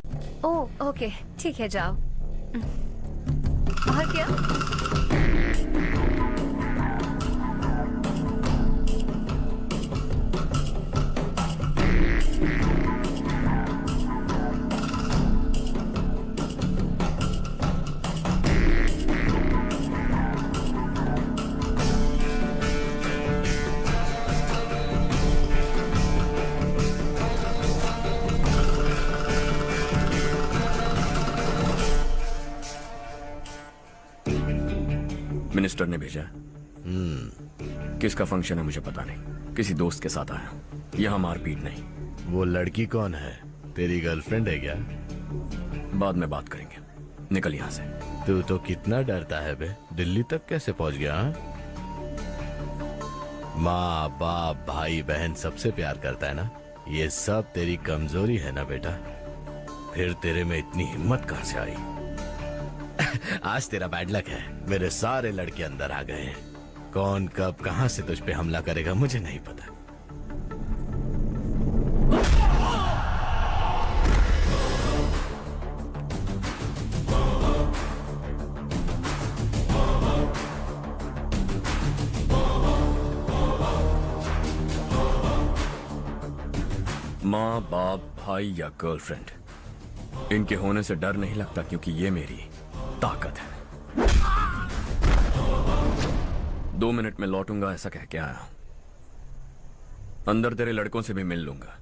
ओह ओके, ठीक है जाओ। और क्या? मिनिस्टर ने भेजा। किसका फंक्शन है मुझे पता नहीं, किसी दोस्त के साथ आया। यहाँ मारपीट नहीं। वो लड़की कौन है? तेरी गर्लफ्रेंड है क्या? बाद में बात करेंगे, निकल यहाँ से। तू तो कितना डरता है बे, दिल्ली तक कैसे पहुंच गया? माँ बाप भाई बहन सबसे प्यार करता है ना, ये सब तेरी कमजोरी है ना बेटा। फिर तेरे में इतनी हिम्मत कहाँ से आई? आज तेरा बैड लक है, मेरे सारे लड़के अंदर आ गए हैं। कौन कब कहां से तुझ पे हमला करेगा मुझे नहीं पता। माँ बाप भाई या गर्लफ्रेंड, इनके होने से डर नहीं लगता क्योंकि ये मेरी ताकत है। 2 मिनट में लौटूंगा ऐसा कह के आया। अंदर तेरे लड़कों से भी मिल लूंगा।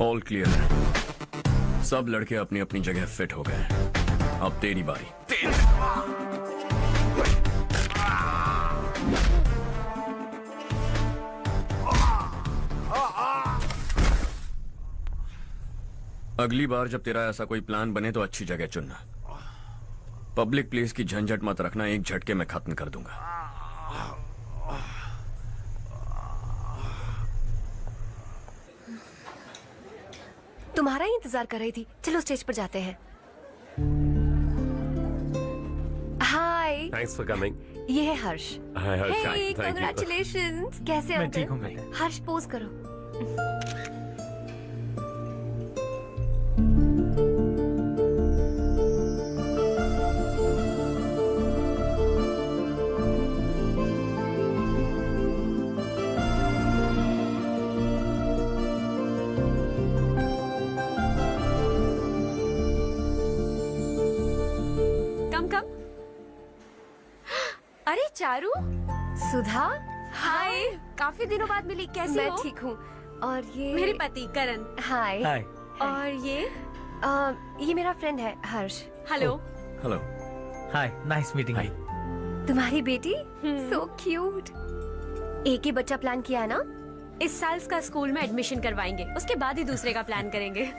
ऑल क्लियर है। सब लड़के अपनी अपनी जगह फिट हो गए। अब तेरी बारी। अगली बार जब तेरा ऐसा कोई प्लान बने तो अच्छी जगह चुनना। पब्लिक प्लेस की झंझट मत रखना, एक झटके में खत्म कर दूंगा। तुम्हारा ही इंतजार कर रही थी। चलो स्टेज पर जाते हैं। हाय। Thanks for coming. ये है Harsh. Hi Harsh, hey, thank you. Congratulations. कैसे मैं अंकल? ठीक हूँ बेटा। हर्ष पोज करो। अरे चारू। सुधा। हाय, काफी दिनों बाद मिली। कैसी मैं हो? ठीक हूँ। और ये मेरे पति करण। हाय। हाय। और ये मेरा फ्रेंड है Harsh. Hello. Hello. Hi, nice meeting you. तुम्हारी बेटी सो क्यूट। एक ही बच्चा प्लान किया है ना? इस साल का स्कूल में एडमिशन करवाएंगे, उसके बाद ही दूसरे का प्लान करेंगे।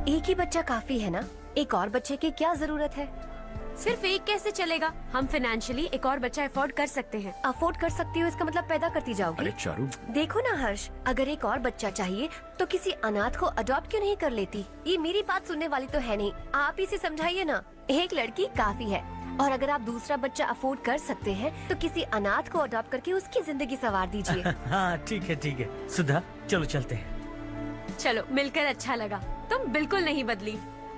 एक ही बच्चा काफी है ना? एक और बच्चे की क्या जरूरत है? सिर्फ एक कैसे चलेगा? हम फाइनेंशियली एक और बच्चा अफोर्ड कर सकते हैं। अफोर्ड कर सकती हो इसका मतलब पैदा करती जाओगी? अरे चारू। देखो ना हर्ष, अगर एक और बच्चा चाहिए तो किसी अनाथ को अडॉप्ट क्यों नहीं कर लेती? ये मेरी बात सुनने वाली तो है नहीं। आप इसे समझाइए ना। एक लड़की काफी है, और अगर आप दूसरा बच्चा अफोर्ड कर सकते हैं तो किसी अनाथ को अडॉप्ट करके उसकी जिंदगी संवार दीजिए। हाँ ठीक है सुधा, चलो चलते हैं। चलो, मिलकर अच्छा लगा। तुम बिल्कुल नहीं बदली।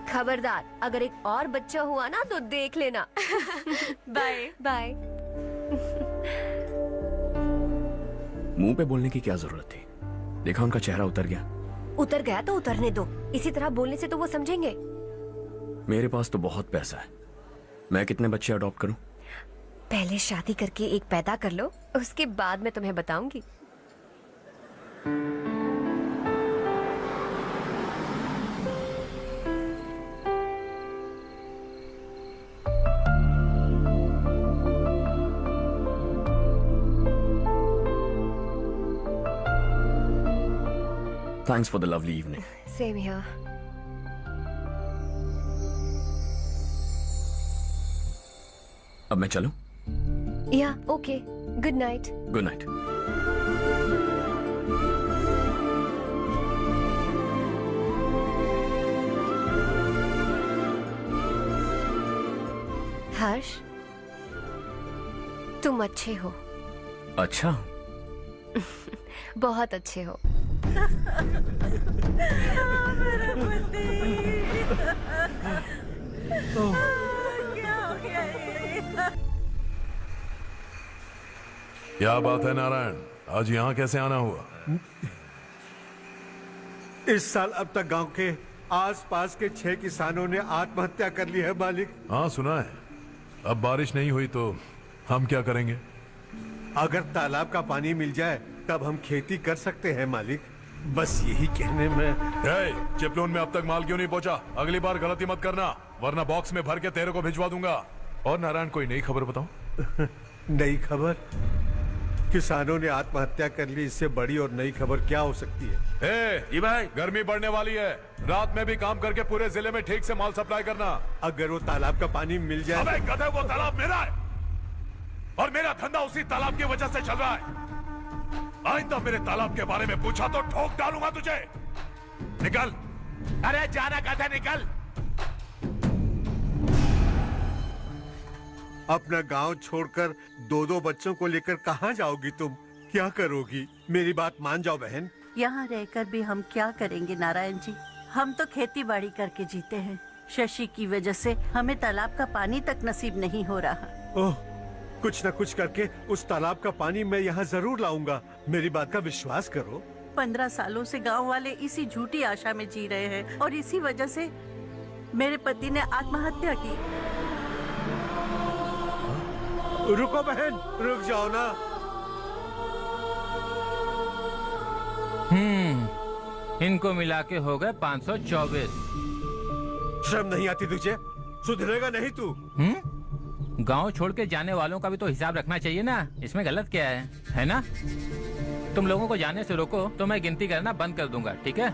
खबरदार, अगर एक और बच्चा हुआ ना तो देख लेना। Bye bye. मुंह पे बोलने की क्या जरूरत थी? देखा उनका चेहरा उतर गया। उतर गया तो उतरने दो। इसी तरह बोलने से तो वो समझेंगे। मेरे पास तो बहुत पैसा है। मैं कितने बच्चे अडॉप्ट करूं? पहले शादी करके एक पैदा कर लो, उसके बाद मैं तुम्हें बताऊंगी। Thanks for the lovely evening. Same here. अब मैं चलूं? या okay, good night. Good night. Harsh, तुम अच्छे हो। अच्छा। बहुत अच्छे हो। क्या बात है नारायण, आज यहाँ कैसे आना हुआ? इस साल अब तक गांव के आसपास के 6 किसानों ने आत्महत्या कर ली है मालिक। हाँ सुना है। अब बारिश नहीं हुई तो हम क्या करेंगे? अगर तालाब का पानी मिल जाए तब हम खेती कर सकते हैं मालिक। बस यही कहने में। चिपलून में अब तक माल क्यों नहीं पहुंचा? अगली बार गलती मत करना, वरना बॉक्स में भर के तेरे को भिजवा दूंगा। और नारायण, कोई नई खबर बताओ। नई खबर? किसानों ने आत्महत्या कर ली, इससे बड़ी और नई खबर क्या हो सकती है? ये भाई, गर्मी बढ़ने वाली है, रात में भी काम करके पूरे जिले में ठीक से माल सप्लाई करना। अगर वो तालाब का पानी मिल जाए। अबे गधे, वो तालाब मेरा है और मेरा धंधा उसी तालाब की वजह से चल रहा है। आइंदा मेरे तालाब के बारे में पूछा तो ठोक डालूंगा तुझे। निकल। अरे जाना कहता, निकल। अपना गांव छोड़कर 2-2 बच्चों को लेकर कहां जाओगी तुम? क्या करोगी? मेरी बात मान जाओ बहन। यहाँ रहकर भी हम क्या करेंगे नारायण जी? हम तो खेती बाड़ी करके जीते हैं। शशि की वजह से हमें तालाब का पानी तक नसीब नहीं हो रहा। ओह, कुछ न कुछ करके उस तालाब का पानी मैं यहाँ जरूर लाऊंगा। मेरी बात का विश्वास करो। 15 सालों से गांव वाले इसी झूठी आशा में जी रहे हैं और इसी वजह से मेरे पति ने आत्महत्या की। रुको बहन, रुक जाओ ना। इनको मिला के हो गए 524। शर्म नहीं आती तुझे? सुधरेगा नहीं तू? गांव छोड़ के जाने वालों का भी तो हिसाब रखना चाहिए ना। इसमें गलत क्या है ना? तुम लोगों को जाने से रोको तो मैं गिनती करना बंद कर दूंगा, ठीक है?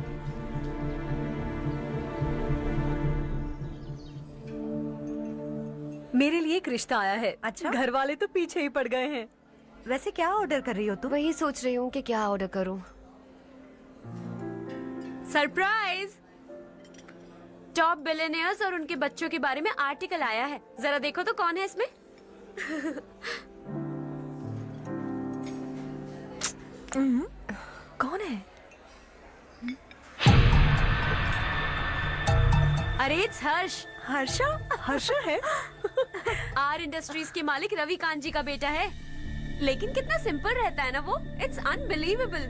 मेरे लिए एक रिश्ता आया है। अच्छा? घर वाले तो पीछे ही पड़ गए हैं। वैसे क्या ऑर्डर कर रही हो तुम? वही सोच रही हूँ कि क्या ऑर्डर करूँ। सरप्राइज! टॉप बिलियनियर्स और उनके बच्चों के बारे में आर्टिकल आया है। जरा देखो तो कौन है इसमें। कौन है? अरे इट्स हर्ष। हर्षा? हर्षा है? आर इंडस्ट्रीज के मालिक रवि कांत जी का बेटा है। लेकिन कितना सिंपल रहता है ना वो। It's unbelievable.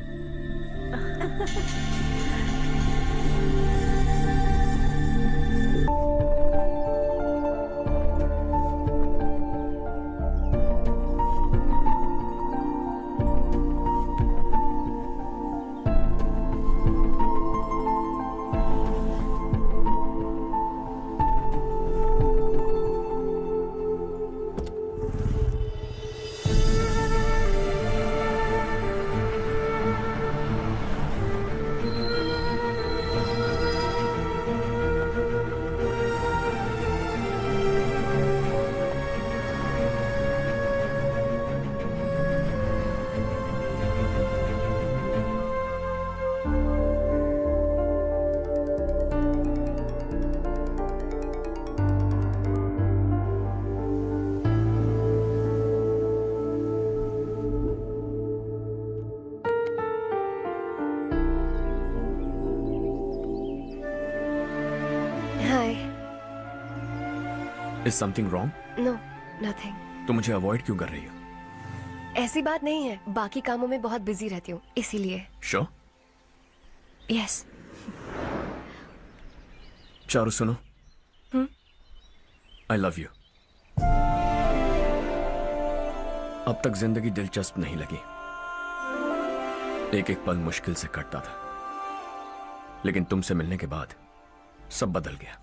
Is something wrong? No, nothing. तो मुझे अवॉइड क्यों कर रही हो? ऐसी बात नहीं है, बाकी कामों में बहुत बिजी रहती हूँ इसीलिए। Sure? Yes. चारू सुनो। I love you. अब तक जिंदगी दिलचस्प नहीं लगी। एक एक पल मुश्किल से कटता था, लेकिन तुमसे मिलने के बाद सब बदल गया।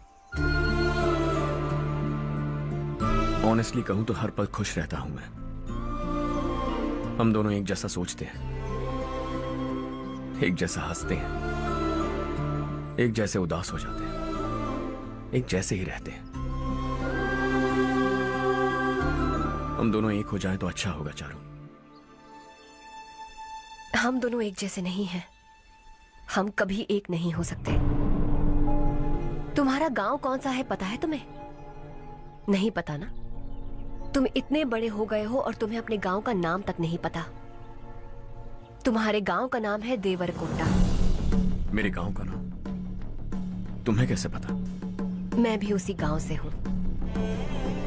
ऑनेस्टली कहूं तो हर पल खुश रहता हूं मैं। हम दोनों एक जैसा सोचते हैं, एक जैसा हंसते हैं, एक जैसे उदास हो जाते हैं, एक जैसे ही रहते हैं। हम दोनों एक हो जाए तो अच्छा होगा चारू। हम दोनों एक जैसे नहीं हैं। हम कभी एक नहीं हो सकते। तुम्हारा गांव कौन सा है पता है तुम्हें? नहीं पता ना? तुम इतने बड़े हो गए हो और तुम्हें अपने गांव का नाम तक नहीं पता। तुम्हारे गांव का नाम है देवरकोटा। मेरे गांव का नाम तुम्हें कैसे पता? मैं भी उसी गांव से हूँ।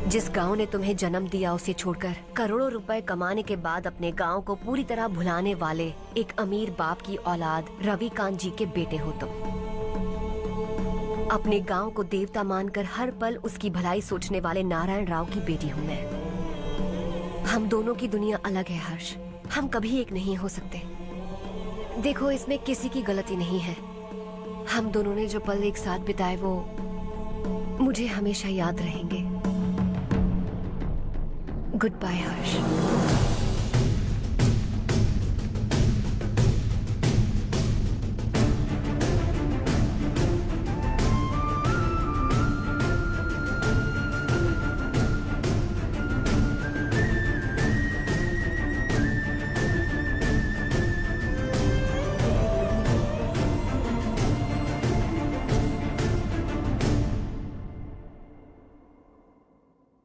जिस गांव ने तुम्हें जन्म दिया उसे छोड़कर करोड़ों रुपए कमाने के बाद अपने गांव को पूरी तरह भुलाने वाले एक अमीर बाप की औलाद रविकांत जी के बेटे हो तुम। अपने गांव को देवता मानकर हर पल उसकी भलाई सोचने वाले नारायण राव की बेटी हूँ मैं। हम दोनों की दुनिया अलग है हर्ष। हम कभी एक नहीं हो सकते। देखो, इसमें किसी की गलती नहीं है। हम दोनों ने जो पल एक साथ बिताए वो मुझे हमेशा याद रहेंगे। गुड बाय हर्ष।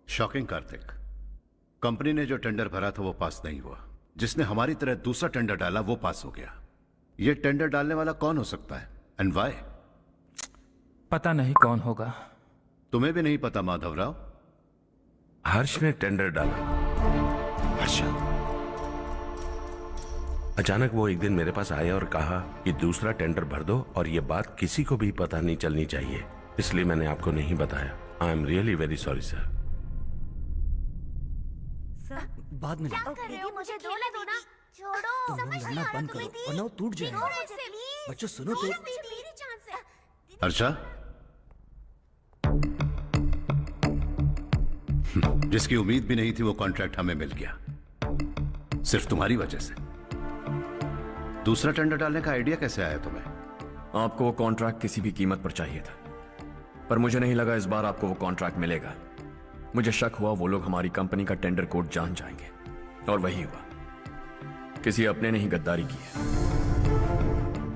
शॉकिंग कार्तिक, कंपनी ने जो टेंडर भरा था वो पास नहीं हुआ। जिसने हमारी तरह दूसरा टेंडर डाला वो पास हो गया। ये टेंडर डालने वाला कौन हो सकता है एंड व्हाई? पता नहीं कौन होगा। तुम्हें भी नहीं पता माधवराव? हर्ष ने टेंडर डाला। अच्छा। अचानक वो एक दिन मेरे पास आया और कहा कि दूसरा टेंडर भर दो और ये बात किसी को भी पता नहीं चलनी चाहिए, इसलिए मैंने आपको नहीं बताया। I am really very sorry sir. बाद में क्या कर रहे हो? मुझे खेलने दो ना। छोड़ो। तुम लड़ना बंद करो वरना वो टूट जाएगा। बच्चों सुनो तो। अर्षा, जिसकी उम्मीद भी नहीं थी वो कॉन्ट्रैक्ट हमें मिल गया, सिर्फ तुम्हारी वजह से। दूसरा टेंडर डालने का आइडिया कैसे आया तुम्हें? आपको वो कॉन्ट्रैक्ट किसी भी कीमत पर चाहिए था, पर मुझे नहीं लगा इस बार आपको वो कॉन्ट्रैक्ट मिलेगा। मुझे शक हुआ वो लोग हमारी कंपनी का टेंडर कोड जान जाएंगे, और वही हुआ। किसी अपने ने ही गद्दारी की है।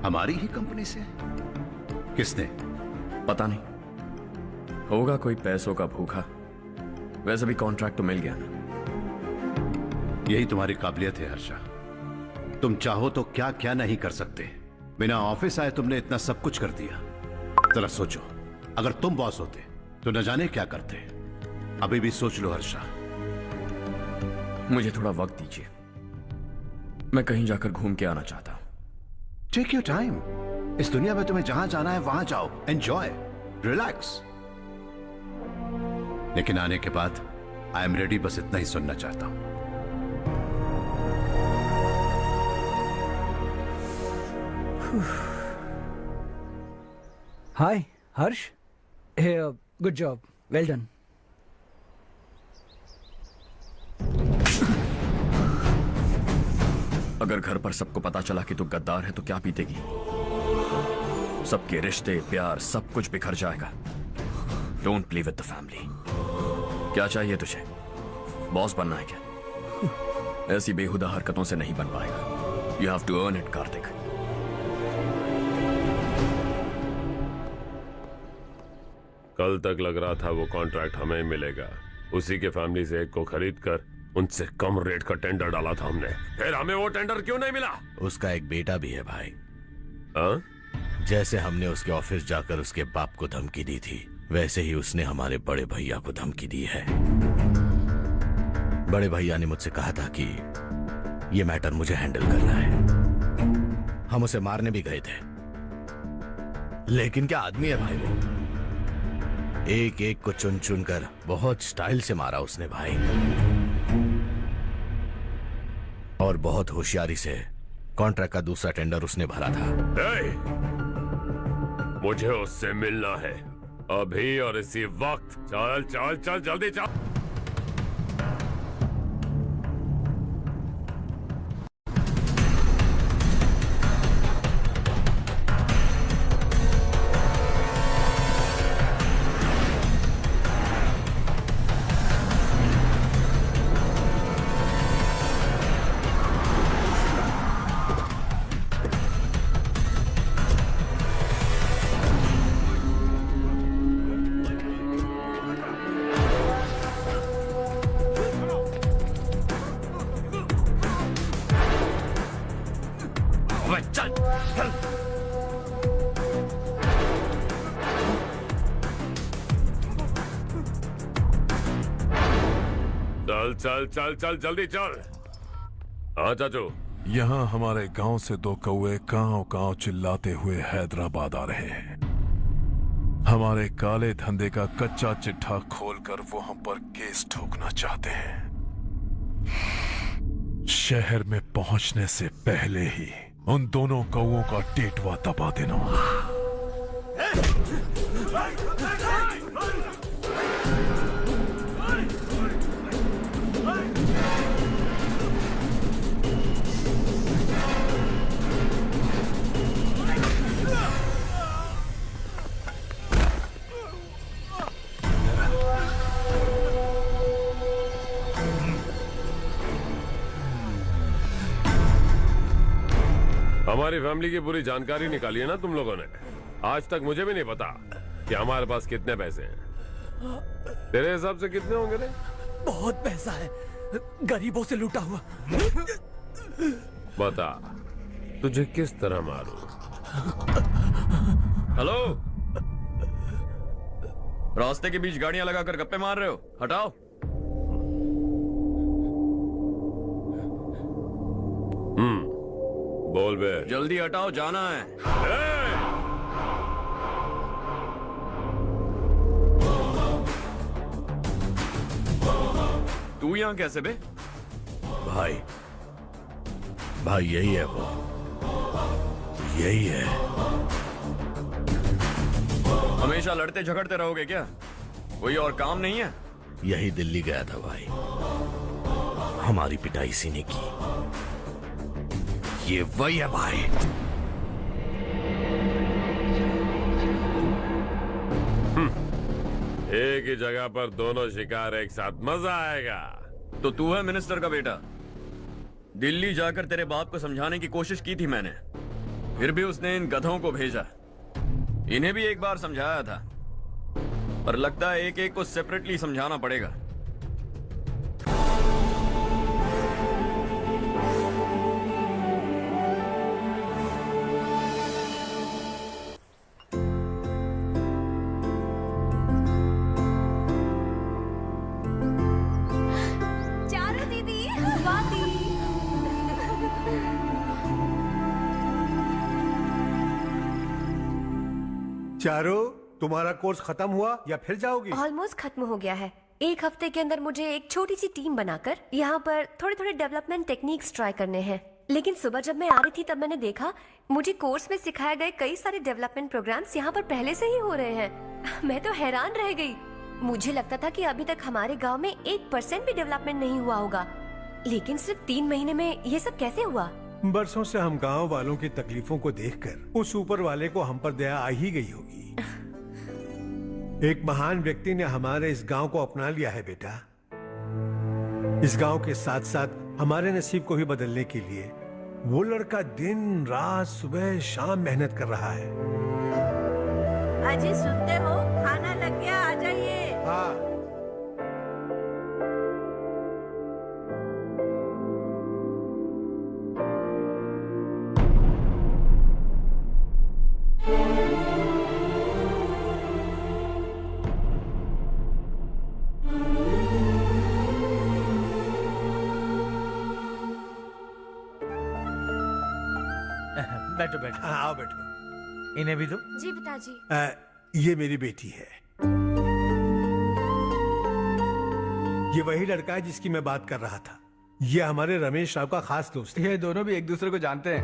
हमारी ही कंपनी से? किसने? पता नहीं, होगा कोई पैसों का भूखा। वैसे भी कॉन्ट्रैक्ट तो मिल गया ना। यही तुम्हारी काबिलियत है हर्षा। तुम चाहो तो क्या क्या नहीं कर सकते। बिना ऑफिस आए तुमने इतना सब कुछ कर दिया। जरा सोचो, अगर तुम बॉस होते तो न जाने क्या करते। अभी भी सोच लो हर्षा। मुझे थोड़ा वक्त दीजिए, मैं कहीं जाकर घूम के आना चाहता हूं। Take your time. इस दुनिया में तुम्हें जहां जाना है वहां जाओ, एंजॉय, रिलैक्स। लेकिन आने के बाद आई एम रेडी, बस इतना ही सुनना चाहता हूं। Hi Harsh. Good job, well done. अगर घर पर सबको पता चला कि तू गद्दार है तो क्या पीतेगी? सबके रिश्ते, प्यार, सब कुछ बिखर जाएगा। Don't play with the family. क्या चाहिए तुझे? बॉस बनना है क्या? ऐसी बेहुदा हरकतों से नहीं बन पाएगा। You have to earn it Kartik. कल तक लग रहा था वो कॉन्ट्रैक्ट हमें मिलेगा। उसी के फैमिली से एक को खरीद कर उनसे कम रेट का टेंडर डाला था हमने। फिर हमें वो टेंडर क्यों नहीं मिला? उसका एक बेटा भी है भाई। हाँ? जैसे हमने उसके ऑफिस जाकर उसके बाप को धमकी दी थी, वैसे ही उसने हमारे बड़े भैया को धमकी दी है। बड़े भैया ने मुझसे कहा था कि ये मैटर मुझे हैंडल करना है। हम उसे मारने भी गए थे, लेकिन क्या आदमी है भाई वो। एक एक को चुन चुन कर बहुत स्टाइल से मारा उसने भाई, और बहुत होशियारी से कॉन्ट्रैक्ट का दूसरा टेंडर उसने भरा था। मुझे उससे मिलना है अभी और इसी वक्त। चल चल चल जल्दी चल। चल चल चल चल जल्दी चल। हाँ चाचू। यहाँ हमारे गांव से 2 कौवे कांव कांव चिल्लाते हुए हैदराबाद आ रहे हैं। हमारे काले धंधे का कच्चा चिट्ठा खोलकर वो हम पर केस ठोकना चाहते हैं। शहर में पहुंचने से पहले ही उन दोनों कौवों का टेटवा दबा देना। हमारी फैमिली की पूरी जानकारी निकाली है ना तुम लोगों ने। आज तक मुझे भी नहीं पता कि हमारे पास कितने पैसे हैं। तेरे हिसाब से कितने होंगे रे? बहुत पैसा है, गरीबों से लूटा हुआ। बता तुझे किस तरह मारूं? हेलो, रास्ते के बीच गाड़ियां लगाकर गप्पे मार रहे हो? हटाओ। बोल बे। जल्दी हटाओ, जाना है। तू यहाँ कैसे बे? भाई यही है वो, यही है। हमेशा लड़ते झगड़ते रहोगे क्या? कोई और काम नहीं है? यही दिल्ली गया था भाई, हमारी पिटाई इसी ने की। ये वही है भाई। एक ही जगह पर दोनों शिकार एक साथ, मजा आएगा। तो तू है मिनिस्टर का बेटा। दिल्ली जाकर तेरे बाप को समझाने की कोशिश की थी मैंने, फिर भी उसने इन गधों को भेजा। इन्हें भी एक बार समझाया था, पर लगता है एक एक को सेपरेटली समझाना पड़ेगा। चारों, तुम्हारा कोर्स खत्म हुआ या फिर जाओगी? ऑलमोस्ट खत्म हो गया है। एक हफ्ते के अंदर मुझे एक छोटी सी टीम बनाकर यहाँ पर थोड़े थोड़े डेवलपमेंट टेक्निक्स ट्राई करने हैं। लेकिन सुबह जब मैं आ रही थी तब मैंने देखा मुझे कोर्स में सिखाए गए कई सारे डेवलपमेंट प्रोग्राम्स यहाँ पर पहले से ही हो रहे हैं। मैं तो हैरान रह गई। मुझे लगता था कि अभी तक हमारे गाँव में 1% भी डेवलपमेंट नहीं हुआ होगा, लेकिन सिर्फ 3 महीने में ये सब कैसे हुआ? बरसों से हम गांव वालों की तकलीफों को देखकर उस ऊपर वाले को हम पर दया आ ही गई होगी। एक महान व्यक्ति ने हमारे इस गांव को अपना लिया है बेटा। इस गांव के साथ साथ हमारे नसीब को भी बदलने के लिए वो लड़का दिन रात सुबह शाम मेहनत कर रहा है। अजी सुनते हो, खाना लग गया, आ जाइए। हाँ। बैठो बैठो। आओ बैठो। इन्हें भी दो। जी पिताजी। ये मेरी बेटी है। ये वही लड़का है जिसकी मैं बात कर रहा था। ये हमारे रमेश राव का खास दोस्त है। ये दोनों भी एक दूसरे को जानते हैं।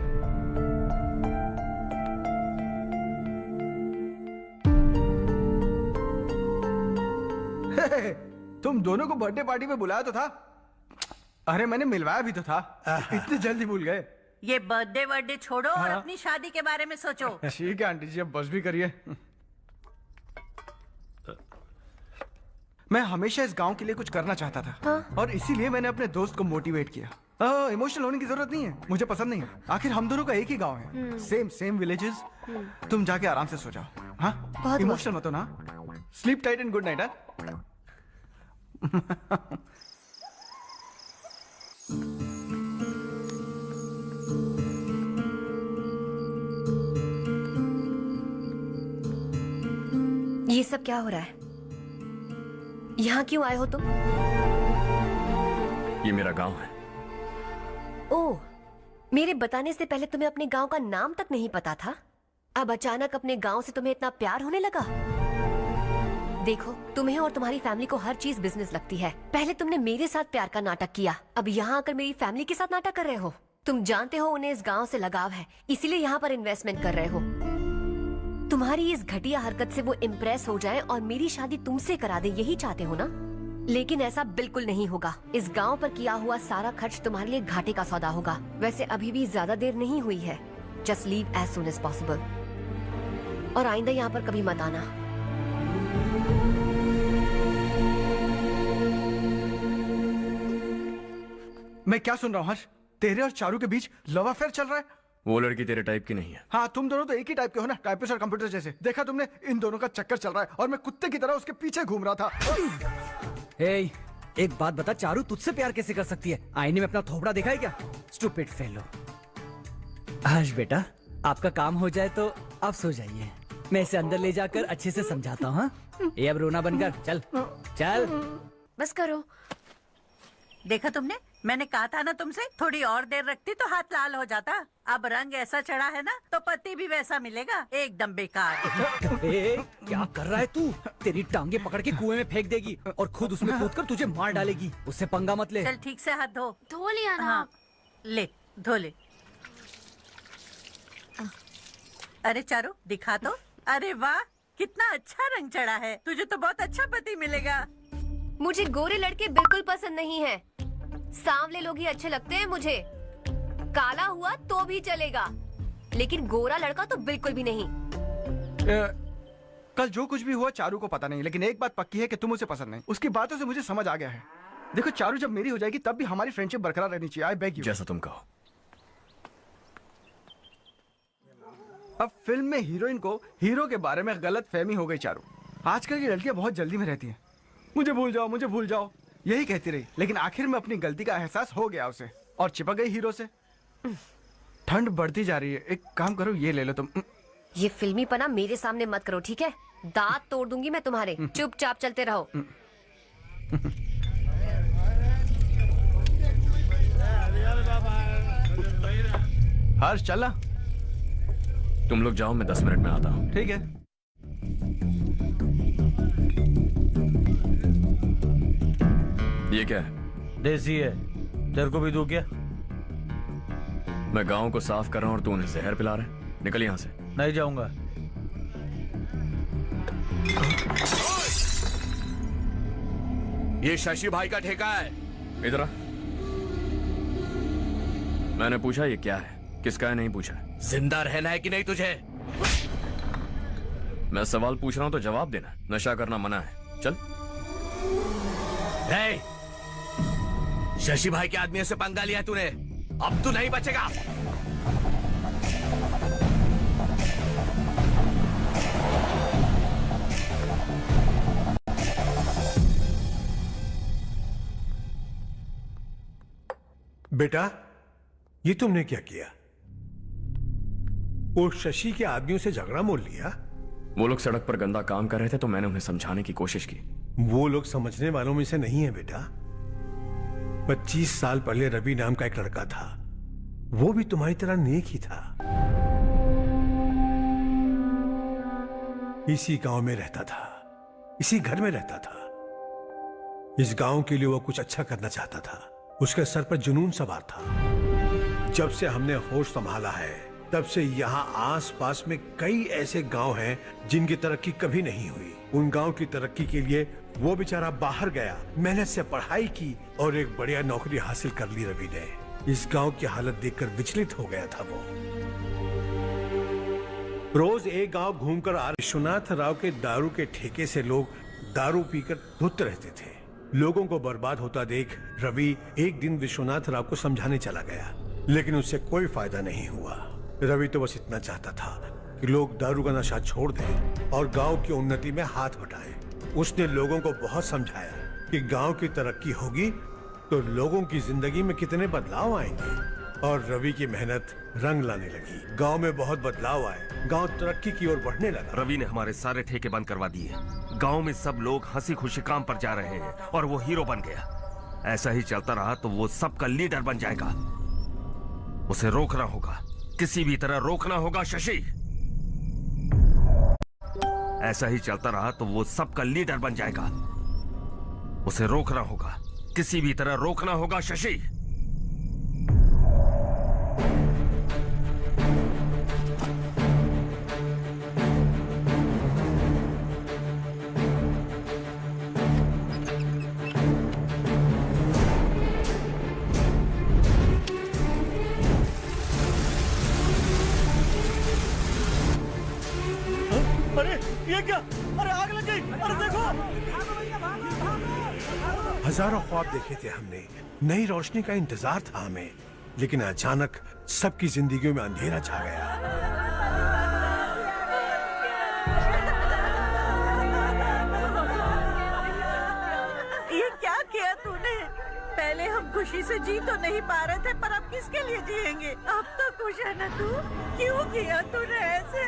तुम दोनों को बर्थडे पार्टी में बुलाया तो था। अरे मैंने मिलवाया भी तो था। इतनी जल्दी भूल गए। ये बर्थडे छोड़ो और अपनी शादी के बारे में सोचो। ठीक है आंटी जी, अब बस भी करिए। मैं हमेशा इस गांव के लिए कुछ करना चाहता था। और इसीलिए मैंने अपने दोस्त को मोटिवेट किया। इमोशनल होने की जरूरत नहीं है, मुझे पसंद नहीं है। आखिर हम दोनों का एक ही गांव है, सेम विलेजेस। तुम जाके आराम से सो जाओ। हाँ, इमोशनल मत हो ना। Sleep tight and good night. ये सब क्या हो रहा है? यहाँ क्यों आए हो तुम? ये मेरा गांव है। ओह, मेरे बताने से पहले तुम्हें अपने गांव का नाम तक नहीं पता था? अब अचानक अपने गांव से तुम्हें इतना प्यार होने लगा? देखो, तुम्हें और तुम्हारी फैमिली को हर चीज बिजनेस लगती है। पहले तुमने मेरे साथ प्यार का नाटक किया, अब यहाँ आकर मेरी फैमिली के साथ नाटक कर रहे हो। तुम जानते हो उन्हें इस गांव से लगाव है, इसीलिए यहाँ पर इन्वेस्टमेंट कर रहे हो। तुम्हारी इस घटिया हरकत से वो इम्प्रेस हो जाएं और मेरी शादी तुमसे करा दे, यही चाहते हो ना? लेकिन ऐसा बिल्कुल नहीं होगा। इस गांव पर किया हुआ सारा खर्च तुम्हारे लिए घाटे का सौदा होगा। वैसे अभी भी ज्यादा देर नहीं हुई है। Just leave as soon as possible और आइंदा यहाँ पर कभी मत आना। मैं क्या सुन रहा हूँ हर्ष? तेरे और चारू के बीच लव अफेयर चल रहा है? वो लड़की तेरे टाइप की नहीं है। हाँ, तुम दोनों तो एक ही टाइप के हो ना, टाइपिस्ट और कंप्यूटर जैसे। देखा तुमने, इन दोनों का चक्कर चल रहा है और मैं कुत्ते की तरह उसके पीछे घूम रहा था। हे, एक बात बता, चारू तुझसे प्यार कैसे कर सकती है? आईने में अपना थोपड़ा देखा है क्या? Stupid fellow. हर्ष बेटा, आपका काम हो जाए तो आप सो जाइए। मैं इसे अंदर ले जाकर अच्छे से समझाता हूँ। ये अब रोना बनकर चल चल। बस करो। देखा तुमने, मैंने कहा था ना तुमसे, थोड़ी और देर रखती तो हाथ लाल हो जाता। अब रंग ऐसा चढ़ा है ना तो पति भी वैसा मिलेगा, एकदम बेकार। क्या कर रहा है तू? तेरी टांगे पकड़ के कुएं में फेंक देगी और खुद उसमें कूदकर तुझे मार डालेगी। उससे पंगा मत ले। चल ठीक से हाथ धो। धो लिया ना। हाँ, ले धो ले। अरे चारू दिखा तो। अरे वाह, कितना अच्छा रंग चढ़ा है। तुझे तो बहुत अच्छा पति मिलेगा। मुझे गोरे लड़के बिल्कुल पसंद नहीं है। सांवले लोग ही अच्छे लगते हैं मुझे। काला हुआ तो भी चलेगा, लेकिन गोरा लड़का तो बिल्कुल भी नहीं। कल जो कुछ भी हुआ चारू को पता नहीं, लेकिन एक बात पक्की है कि तुम उसे पसंद नहीं। उसकी बातों से मुझे समझ आ गया है। देखो चारू जब मेरी हो जाएगी तब भी हमारी फ्रेंडशिप बरकरार रहनी चाहिए। I beg you. जैसा तुम कहो। अब फिल्म में हीरोइन को हीरो के बारे में गलत फहमी हो गई चारू। आजकल की लड़कियां बहुत जल्दी में रहती हैं। मुझे भूल जाओ, मुझे भूल जाओ, यही कहती रही, लेकिन आखिर में अपनी गलती का एहसास हो गया उसे और चिपक गई हीरो से। ठंड बढ़ती जा रही है, एक काम करो, ये ले लो तुम। ये फिल्मी पना मेरे सामने मत करो, ठीक है? दांत तोड़ दूंगी मैं तुम्हारे। चुपचाप चलते रहो। हर्ष चला। तुम लोग जाओ, मैं 10 मिनट में आता हूँ। ठीक है। ये क्या है? देसी है। तेरे को भी दूं क्या? मैं गांव को साफ कर रहा हूँ और तू उन्हें जहर पिला रहा है। निकल यहाँ से। नहीं जाऊंगा। ये शशि भाई का ठेका है। इधर आ। मैंने पूछा ये क्या है, किसका है नहीं पूछा। जिंदा रहना है कि नहीं तुझे? मैं सवाल पूछ रहा हूं तो जवाब देना। नशा करना मना है। चल। शशि भाई के आदमियों से पंगा लिया तूने, अब तू नहीं बचेगा। बेटा, ये तुमने क्या किया? वो शशि के आदमियों से झगड़ा मोल लिया? वो लोग सड़क पर गंदा काम कर रहे थे तो मैंने उन्हें समझाने की कोशिश की। वो लोग समझने वालों में से नहीं है बेटा। 25 साल पहले रवि नाम का एक लड़का था, वो भी तुम्हारी तरह नेक ही था। इसी गांव में रहता था, इसी घर में रहता था। इस गांव के लिए वो कुछ अच्छा करना चाहता था। उसके सर पर जुनून सवार था। जब से हमने होश संभाला है तब से यहाँ आस-पास में कई ऐसे गांव हैं जिनकी तरक्की कभी नहीं हुई। उन गांव की तरक्की के लिए वो बेचारा बाहर गया, मेहनत से पढ़ाई की और एक बढ़िया नौकरी हासिल कर ली रवि ने। इस गांव की हालत देखकर विचलित हो गया था वो। रोज एक गांव घूमकर आ विश्वनाथ राव के दारू के ठेके से लोग दारू पीकर धुत रहते थे। लोगों को बर्बाद होता देख रवि एक दिन विश्वनाथ राव को समझाने चला गया, लेकिन उससे कोई फायदा नहीं हुआ। रवि तो बस इतना चाहता था कि लोग दारू का नशा छोड़ दें और गांव की उन्नति में हाथ बटाएं। उसने लोगों को बहुत समझाया कि गांव की तरक्की होगी तो लोगों की जिंदगी में कितने बदलाव आएंगे, और रवि की मेहनत रंग लाने लगी। गांव में बहुत बदलाव आए, गांव तरक्की की ओर बढ़ने लगा। रवि ने हमारे सारे ठेके बंद करवा दिए। गांव में सब लोग हंसी खुशी काम पर जा रहे हैं और वो हीरो बन गया। ऐसा ही चलता रहा तो वो सबका लीडर बन जाएगा। उसे रोकना होगा, किसी भी तरह रोकना होगा शशि। ऐसा ही चलता रहा तो वो सबका लीडर बन जाएगा। उसे रोकना होगा, किसी भी तरह रोकना होगा शशि। अरे ये क्या? अरे आग लग गई! अरे देखो! हजारों ख्वाब देखे थे हमने, नई रोशनी का इंतजार था हमें, लेकिन अचानक सबकी जिंदगियों में अंधेरा छा गया। ये क्या किया तूने? पहले हम खुशी से जी तो नहीं पा रहे थे, पर अब किसके लिए जिएंगे? अब तो खुश है ना तू? क्यों किया तूने ऐसे?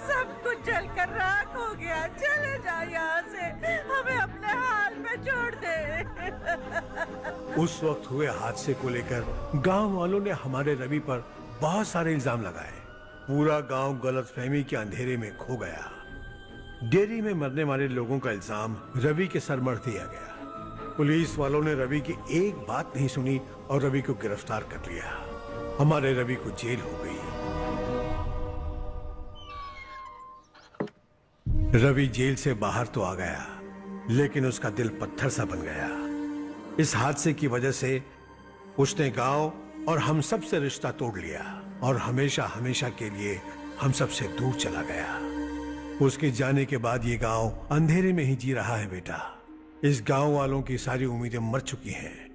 सब कुछ जलकर राख हो गया। चले जा यहाँ से, हमें अपने हाल में छोड़ दे। उस वक्त हुए हादसे को लेकर गांव वालों ने हमारे रवि पर बहुत सारे इल्जाम लगाए। पूरा गांव गलतफहमी के अंधेरे में खो गया। डेयरी में मरने वाले लोगों का इल्जाम रवि के सर मढ़ दिया गया। पुलिस वालों ने रवि की एक बात नहीं सुनी और रवि को गिरफ्तार कर लिया। हमारे रवि को जेल हो गई। रवि जेल से बाहर तो आ गया, लेकिन उसका दिल पत्थर सा बन गया। इस हादसे की वजह से उसने गांव और हम सब से रिश्ता तोड़ लिया और हमेशा हमेशा के लिए हम सब से दूर चला गया। उसके जाने के बाद ये गांव अंधेरे में ही जी रहा है बेटा। इस गांव वालों की सारी उम्मीदें मर चुकी हैं,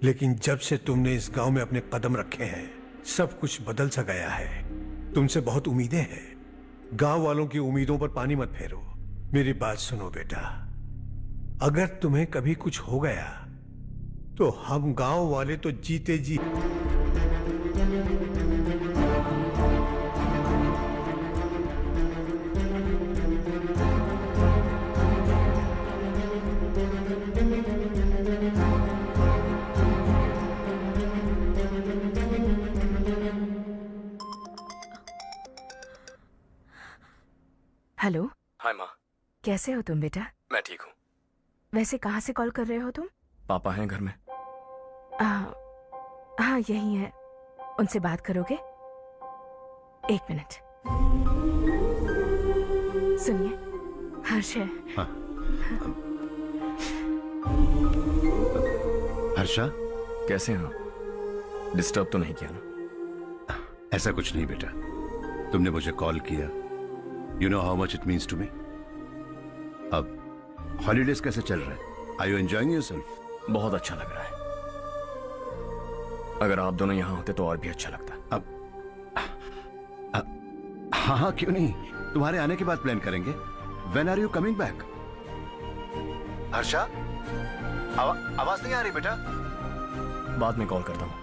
लेकिन जब से तुमने इस गांव में अपने कदम रखे हैं, सब कुछ बदल सा गया है। तुमसे बहुत उम्मीदें हैं। गांव वालों की उम्मीदों पर पानी मत फेरो। मेरी बात सुनो बेटा, अगर तुम्हें कभी कुछ हो गया तो हम गांव वाले तो जीते जी हेलो। हाय माँ। कैसे हो तुम बेटा? मैं ठीक हूँ। वैसे कहाँ से कॉल कर रहे हो तुम? पापा हैं घर में। हाँ यही है। उनसे बात करोगे? एक मिनट। सुनिए, हर्ष है। हाँ। हर्षा, कैसे हैं? डिस्टर्ब तो नहीं किया ना? ऐसा कुछ नहीं बेटा, तुमने मुझे कॉल किया। You know how much it means to me. अब हॉलीडेज कैसे चल रहे हैं? Are you enjoying yourself? बहुत अच्छा लग रहा है। अगर आप दोनों यहाँ होते तो और भी अच्छा लगता। हाँ हाँ क्यों नहीं, तुम्हारे आने के बाद प्लान करेंगे। When are you coming back? Harsha, आवाज नहीं आ रही बेटा। बाद में कॉल करता हूँ।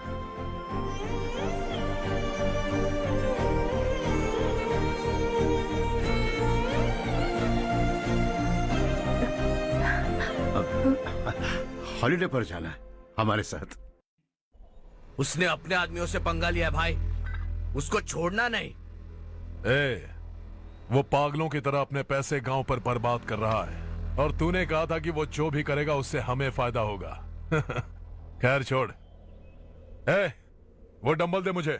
हॉलीडे पर जाना है हमारे साथ। उसने अपने आदमियों से पंगा लिया है भाई, उसको छोड़ना नहीं। ए, वो पागलों की तरह अपने पैसे गांव पर बर्बाद कर रहा है और तूने कहा था कि वो जो भी करेगा उससे हमें फायदा होगा। खैर छोड़। ए, वो डंबल दे मुझे।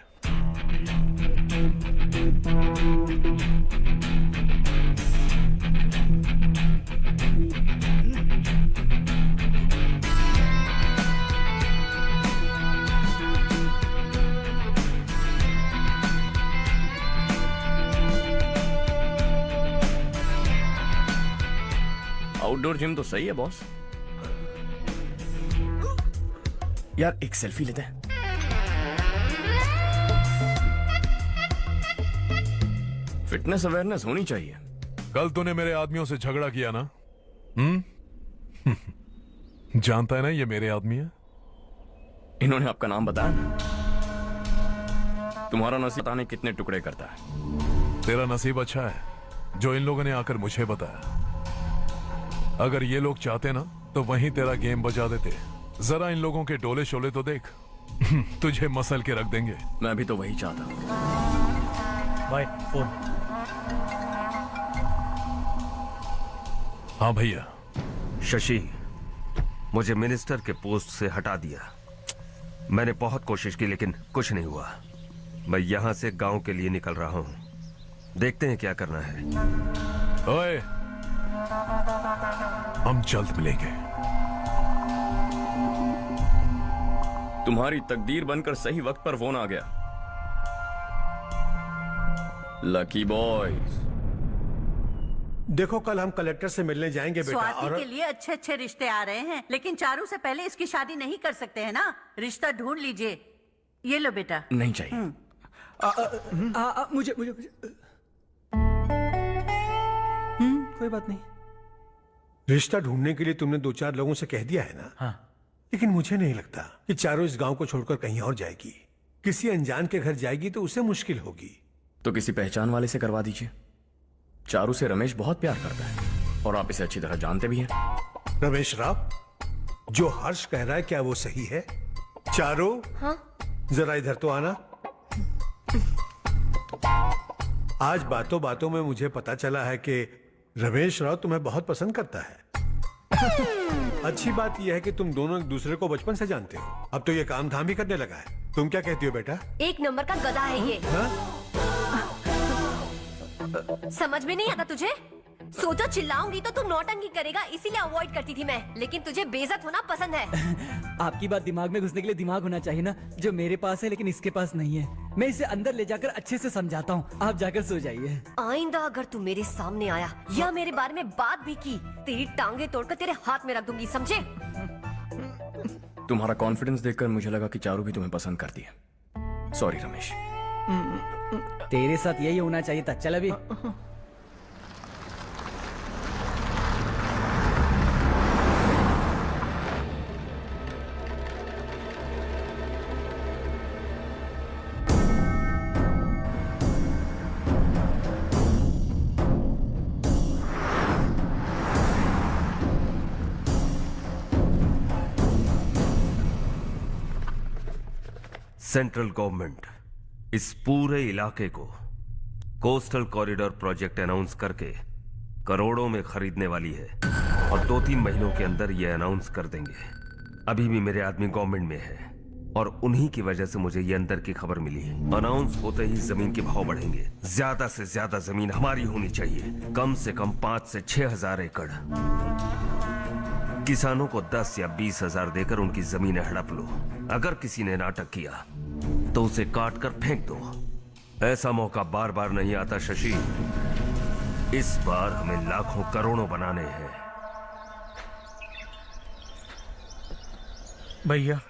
आउटडोर जिम तो सही है बॉस। यार एक सेल्फी लेते हैं। फिटनेस अवेयरनेस होनी चाहिए। कल तूने मेरे आदमियों से झगड़ा किया ना? जानता है ना ये मेरे आदमी है। इन्होंने आपका नाम बताया? तुम्हारा नसीब पता नहीं कितने टुकड़े करता है। तेरा नसीब अच्छा है जो इन लोगों ने आकर मुझे बताया। अगर ये लोग चाहते ना तो वहीं तेरा गेम बजा देते जरा इन लोगों के डोले शोले तो देख। तुझे मसल के रख देंगे। मैं भी तो वही चाहता हूँ। भाई फोन। हाँ भैया। शशि, मुझे मिनिस्टर के पोस्ट से हटा दिया। मैंने बहुत कोशिश की लेकिन कुछ नहीं हुआ। मैं यहां से गांव के लिए निकल रहा हूं। देखते हैं क्या करना है। ओए, हम जल्द मिलेंगे। तुम्हारी तकदीर बनकर सही वक्त पर फोन आ गया। Lucky boys. देखो, कल हम कलेक्टर से मिलने जाएंगे बेटा। स्वाति और के लिए अच्छे अच्छे रिश्ते आ रहे हैं, लेकिन चारू से पहले इसकी शादी नहीं कर सकते हैं ना। रिश्ता ढूंढ लीजिए। ये लो बेटा। नहीं चाहिए। मुझे कोई बात नहीं। रिश्ता ढूंढने के लिए तुमने 2-4 लोगों से कह दिया है ना? हाँ। लेकिन मुझे नहीं लगता कि चारों इस गांव को छोड़कर कहीं और जाएगी। किसी अनजान के घर जाएगी तो उसे मुश्किल होगी। तो किसी पहचान वाले से करवा दीजिए। चारू से रमेश बहुत प्यार करता है और आप इसे अच्छी तरह जानते भी हैं। रमेश राव, जो हर्ष कह रहा है क्या वो सही है? चारू, हाँ? जरा इधर तो आना। आज बातों बातों में मुझे पता चला है कि रमेश राव तुम्हें बहुत पसंद करता है। अच्छी बात यह है कि तुम दोनों एक दूसरे को बचपन से जानते हो। अब तो ये काम धाम ही करने लगा है। तुम क्या कहती हो बेटा? एक नंबर का गधा है ये। हाँ? समझ में नहीं आता तुझे? सोचो चिल्लाऊंगी तो तू नौटंकी करेगा, इसीलिए अवॉइड करती थी मैं। लेकिन तुझे बेइज्जत होना पसंद है। आपकी बात दिमाग में घुसने के लिए दिमाग होना चाहिए ना, जो मेरे पास है लेकिन इसके पास नहीं है। मैं इसे अंदर ले जाकर अच्छे से समझाता हूँ। आप जाकर सो जाइए। आइंदा अगर तू मेरे सामने आया या मेरे बारे में बात भी की, तेरी टांगे तोड़कर तेरे हाथ में रख दूंगी, समझे? तुम्हारा कॉन्फिडेंस देखकर मुझे लगा कि चारू भी तुम्हें पसंद करती है। सॉरी रमेश। तेरे साथ यही होना चाहिए था। चल अभी। सेंट्रल गवर्नमेंट इस पूरे इलाके को कोस्टल कॉरिडोर प्रोजेक्ट अनाउंस करके करोड़ों में खरीदने वाली है और 2-3 महीनों के अंदर ये अनाउंस कर देंगे। अभी भी मेरे आदमी गवर्नमेंट में है और उन्हीं की वजह से मुझे ये अंदर की खबर मिली है। अनाउंस होते ही जमीन के भाव बढ़ेंगे। ज्यादा से ज्यादा जमीन हमारी होनी चाहिए, कम से कम 5 से 6 हजार एकड़। किसानों को 10 या 20 हजार देकर उनकी जमीनें हड़प लो। अगर किसी ने नाटक किया तो उसे काट कर फेंक दो। ऐसा मौका बार बार नहीं आता शशि। इस बार हमें लाखों करोड़ों बनाने हैं। भैया,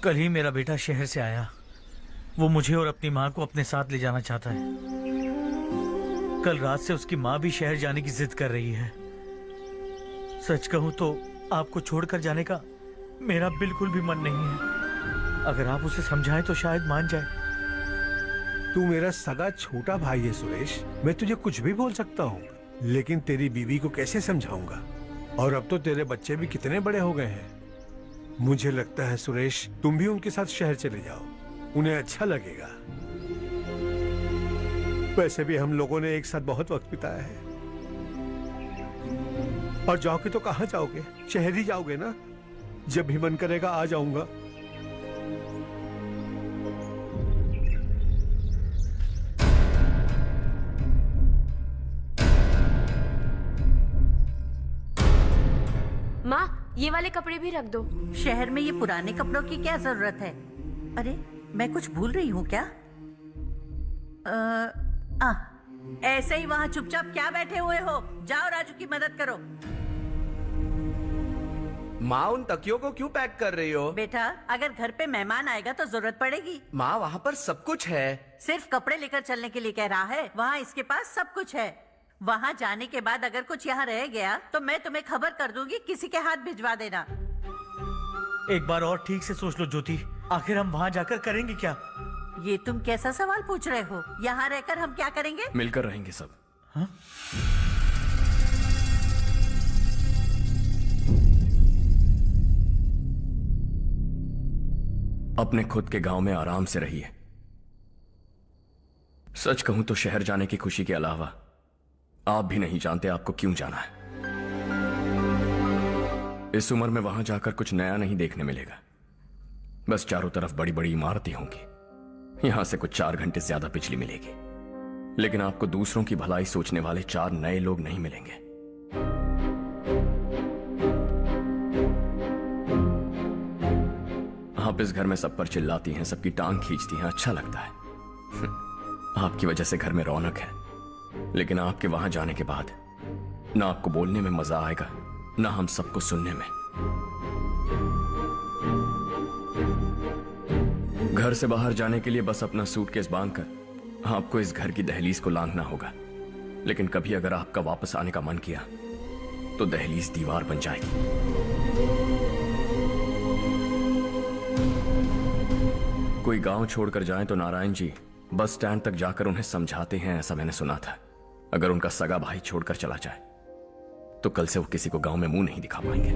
कल ही मेरा बेटा शहर से आया। वो मुझे और अपनी माँ को अपने साथ ले जाना चाहता है। कल रात से उसकी माँ भी शहर जाने की जिद कर रही है। सच कहूं तो आपको छोड़कर जाने का मेरा बिल्कुल भी मन नहीं है। अगर आप उसे समझाएं तो शायद मान जाए। तू मेरा सगा छोटा भाई है सुरेश। मैं तुझे कुछ भी बोल सकता हूँ, लेकिन तेरी बीवी को कैसे समझाऊंगा? और अब तो तेरे बच्चे भी कितने बड़े हो गए हैं। मुझे लगता है सुरेश, तुम भी उनके साथ शहर चले जाओ, उन्हें अच्छा लगेगा। वैसे भी हम लोगों ने एक साथ बहुत वक्त बिताया है। और जाओगे तो कहाँ जाओगे? शहर ही जाओगे ना? जब भी मन करेगा आ जाऊंगा। माँ, ये वाले कपड़े भी रख दो। शहर में ये पुराने कपड़ों की क्या जरूरत है? अरे, मैं कुछ भूल रही हूँ क्या? ऐसे ही वहाँ चुपचाप क्या बैठे हुए हो? जाओ राजू की मदद करो। माँ, उन तकियों को क्यों पैक कर रही हो? बेटा, अगर घर पे मेहमान आएगा तो जरूरत पड़ेगी। माँ, वहाँ पर सब कुछ है। सिर्फ कपड़े लेकर चलने के लिए कह रहा है? वहाँ इसके पास सब कुछ है। वहाँ जाने के बाद अगर कुछ यहाँ रह गया तो मैं तुम्हें खबर कर दूंगी, किसी के हाथ भिजवा देना। एक बार और ठीक से सोच लो ज्योति, आखिर हम वहाँ जाकर करेंगे क्या? ये तुम कैसा सवाल पूछ रहे हो? यहाँ रहकर हम क्या करेंगे? मिलकर रहेंगे सब। हाँ? अपने खुद के गांव में आराम से रहिए। सच कहूं तो शहर जाने की खुशी के अलावा आप भी नहीं जानते आपको क्यों जाना है। इस उम्र में वहां जाकर कुछ नया नहीं देखने मिलेगा। बस चारों तरफ बड़ी बड़ी इमारतें होंगी। यहां से कुछ 4 घंटे ज्यादा बिजली मिलेगी, लेकिन आपको दूसरों की भलाई सोचने वाले 4 नए लोग नहीं मिलेंगे। आप इस घर में सब पर चिल्लाती हैं, सबकी टांग खींचती हैं, अच्छा लगता है। आपकी वजह से घर में रौनक है, लेकिन आपके वहां जाने के बाद ना आपको बोलने में मजा आएगा, ना हम सबको सुनने में। घर से बाहर जाने के लिए बस अपना सूटकेस बांधकर आपको इस घर की दहलीज को लांघना होगा। लेकिन कभी अगर आपका वापस आने का मन किया तो दहलीज दीवार बन जाएगी। कोई गांव छोड़कर जाए तो नारायण जी बस स्टैंड तक जाकर उन्हें समझाते हैं, ऐसा मैंने सुना था। अगर उनका सगा भाई छोड़कर चला जाए तो कल से वो किसी को गांव में मुंह नहीं दिखा पाएंगे।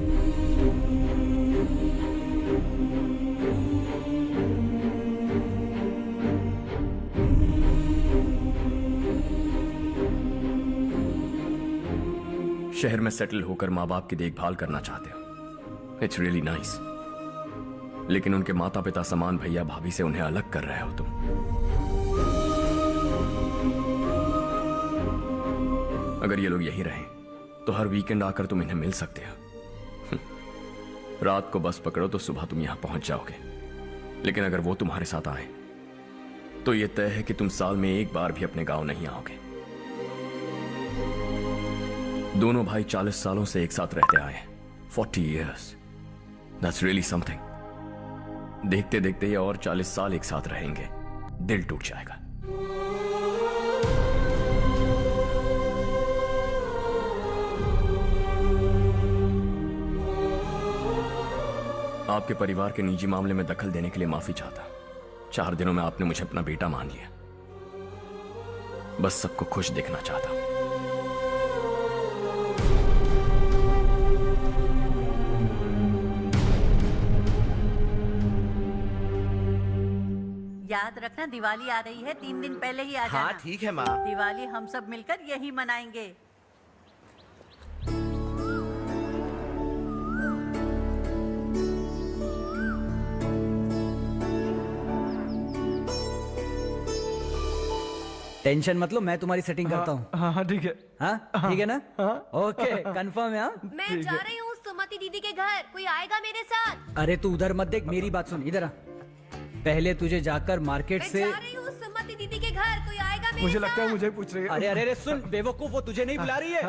शहर में सेटल होकर माँ बाप की देखभाल करना चाहते हो, इट्स रियली नाइस। लेकिन उनके माता पिता समान भैया भाभी से उन्हें अलग कर रहे हो तुम। अगर ये लोग यहीं रहें तो हर वीकेंड आकर तुम इन्हें मिल सकते हो। रात को बस पकड़ो तो सुबह तुम यहां पहुंच जाओगे। लेकिन अगर वो तुम्हारे साथ आए तो ये तय है कि तुम साल में एक बार भी अपने गांव नहीं आओगे। दोनों भाई 40 सालों से एक साथ रहते आए, 40 years, that's really something। देखते देखते ये और 40 साल एक साथ रहेंगे, दिल टूट जाएगा। आपके परिवार के निजी मामले में दखल देने के लिए माफी चाहता। 4 दिनों में आपने मुझे अपना बेटा मान लिया। बस सबको खुश देखना चाहता। याद रखना दिवाली आ रही है, 3 दिन पहले ही आ जाना। हाँ ठीक है माँ। दिवाली हम सब मिलकर यही मनाएंगे। टेंशन मत लो, मैं तुम्हारी सेटिंग करता हूँ। हाँ ठीक है। हाँ ठीक है ना? ओके कंफर्म है। हाँ मैं जा रही हूँ सुमति दीदी के घर, कोई आएगा मेरे साथ? अरे तू उधर मत देख, मेरी बात सुन, इधर आ। पहले तुझे जाकर मार्केट से। मैं जा रही हूँ सुमति दीदी के घर, कोई आएगा मेरे मुझे साथ? लगता है मुझे पूछ रही है। अरे अरे अरे सुन बेवकूफ, वो तुझे नहीं बुला रही है।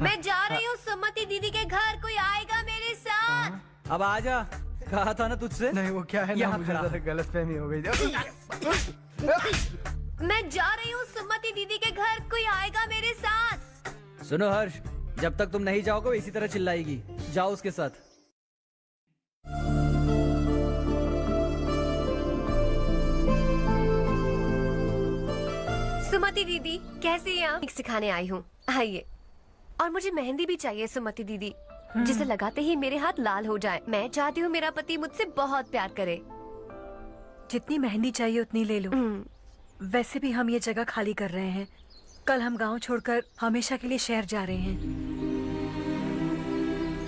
मैं जा रही हूँ सुमति दीदी के घर, कोई आएगा मेरे साथ? अब आ जा, कहा था ना तुझसे। नहीं वो क्या है ना, यहाँ मुझे खड़ा। जरा गलतफहमी हो गई। मैं जा रही हूँ सुमति दीदी के घर, कोई आएगा मेरे साथ? सुनो हर्ष, जब तक तुम नहीं जाओगे वो इसी तरह चिल्लाएगी। जाओ उसके साथ। सुमति दीदी कैसी हैं आप? सिखाने आई हूँ, आइए। और मुझे मेहंदी भी चाहिए सुमति दीदी, जिसे लगाते ही मेरे हाथ लाल हो जाए। मैं चाहती हूँ मेरा पति मुझसे बहुत प्यार करे। जितनी मेहंदी चाहिए उतनी ले लो। वैसे भी हम ये जगह खाली कर रहे हैं। कल हम गांव छोड़कर हमेशा के लिए शहर जा रहे हैं।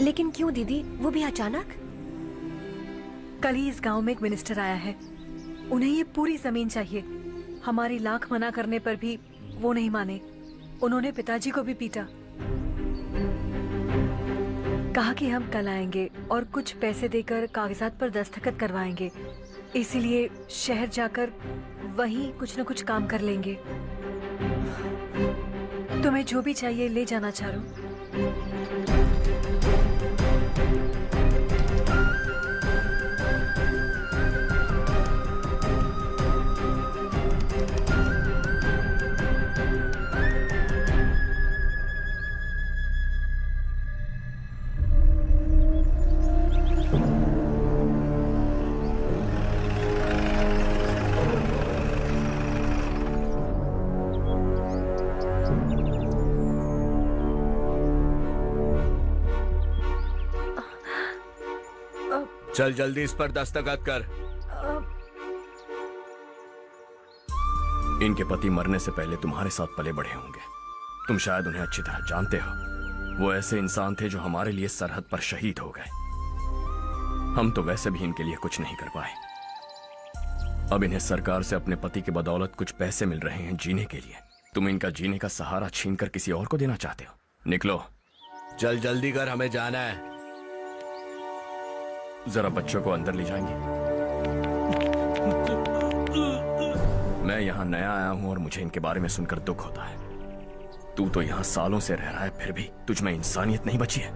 लेकिन क्यों दीदी, वो भी अचानक? कल ही इस गांव में एक मिनिस्टर आया है, उन्हें ये पूरी जमीन चाहिए। हमारी लाख मना करने पर भी वो नहीं माने। उन्होंने पिताजी को भी पीटा। कहा कि हम कल आएंगे और कुछ पैसे देकर कागजात पर दस्तखत करवाएंगे। इसीलिए शहर जाकर वहीं कुछ न कुछ काम कर लेंगे। तुम्हें जो भी चाहिए ले जाना चारू। चल जल्दी इस पर दस्तखत कर। इनके पति मरने से पहले तुम्हारे साथ पले बढ़े होंगे। तुम शायद उन्हें अच्छी तरह जानते हो। वो ऐसे इंसान थे जो हमारे लिए सरहद पर शहीद हो गए। हम तो वैसे भी इनके लिए कुछ नहीं कर पाए। अब इन्हें सरकार से अपने पति की बदौलत कुछ पैसे मिल रहे हैं जीने के लिए। तुम इनका जीने का सहारा छीनकर किसी और को देना चाहते हो? निकलो। चल जल्दी कर, हमें जाना है। जरा बच्चों को अंदर ले जाएंगे? मैं यहाँ नया आया हूँ और मुझे इनके बारे में सुनकर दुख होता है। तू तो यहाँ सालों से रह रहा है, फिर भी तुझ में इंसानियत नहीं बची है।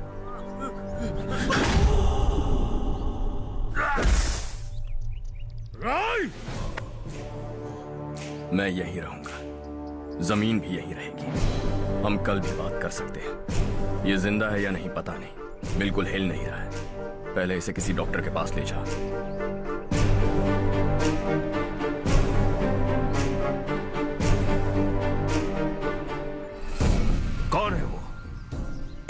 मैं यहीं रहूंगा, जमीन भी यहीं रहेगी। हम कल भी बात कर सकते हैं। ये जिंदा है या नहीं पता नहीं, बिल्कुल हिल नहीं रहा है। पहले इसे किसी डॉक्टर के पास ले जा। कौन है वो?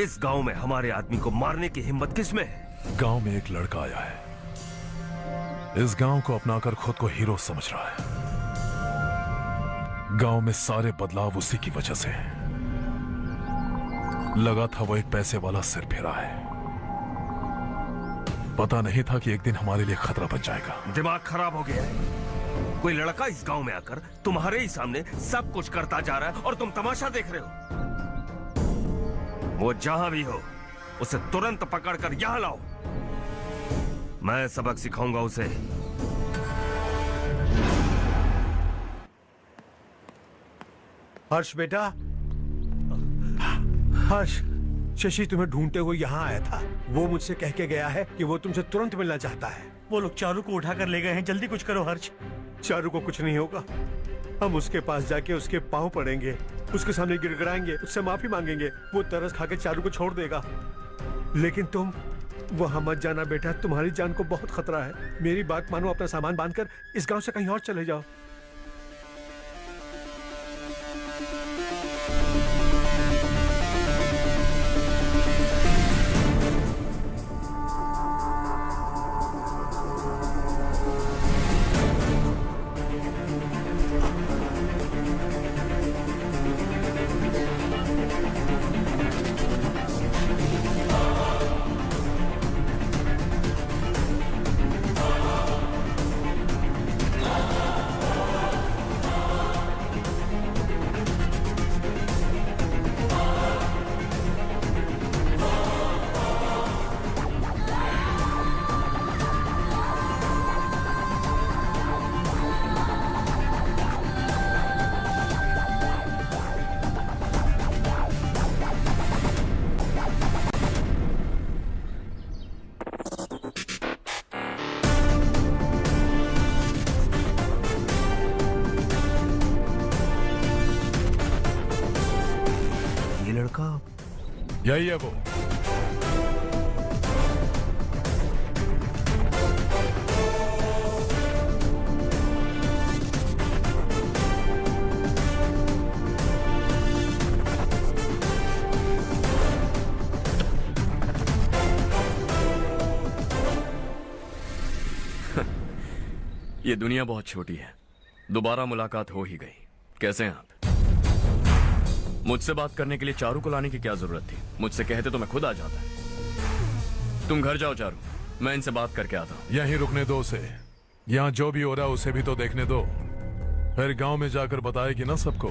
इस गांव में हमारे आदमी को मारने की हिम्मत किसमें है? गांव में एक लड़का आया है, इस गांव को अपनाकर खुद को हीरो समझ रहा है। गांव में सारे बदलाव उसी की वजह से है। लगा था वो एक पैसे वाला सिर फेरा है, पता नहीं था कि एक दिन हमारे लिए खतरा बन जाएगा। दिमाग खराब हो गया है। कोई लड़का इस गांव में आकर तुम्हारे ही सामने सब कुछ करता जा रहा है और तुम तमाशा देख रहे हो। वो जहां भी हो उसे तुरंत पकड़कर यहां लाओ। मैं सबक सिखाऊंगा उसे। हर्ष बेटा, हर्ष, शशि तुम्हें ढूंढते हुए यहाँ आया था। वो मुझसे कह के गया है कि वो तुमसे तुरंत मिलना चाहता है। वो लोग चारू को उठाकर ले गए हैं, जल्दी कुछ करो हर्ष। चारू को कुछ नहीं होगा। हम उसके पास जाके उसके पांव पड़ेंगे, उसके सामने गिड़गिड़ाएंगे, उससे माफी मांगेंगे। वो तरस खा के चारू को छोड़ देगा। लेकिन तुम वहां मत जाना बेटा, तुम्हारी जान को बहुत खतरा है। मेरी बात मानो, अपना सामान बांधकर इस गांव से कहीं और चले जाओ। यही है वो। ये दुनिया बहुत छोटी है। दोबारा मुलाकात हो ही गई। कैसे हैं आप? मुझसे बात करने के लिए चारू को लाने की क्या जरूरत थी? मुझसे कहते तो मैं खुद आ जाता। तुम घर जाओ चारू, मैं इनसे बात करके आता हूँ। यहीं रुकने दो उसे। यहाँ जो भी हो रहा है उसे भी तो देखने दो, फिर गांव में जाकर बताएगी ना सबको।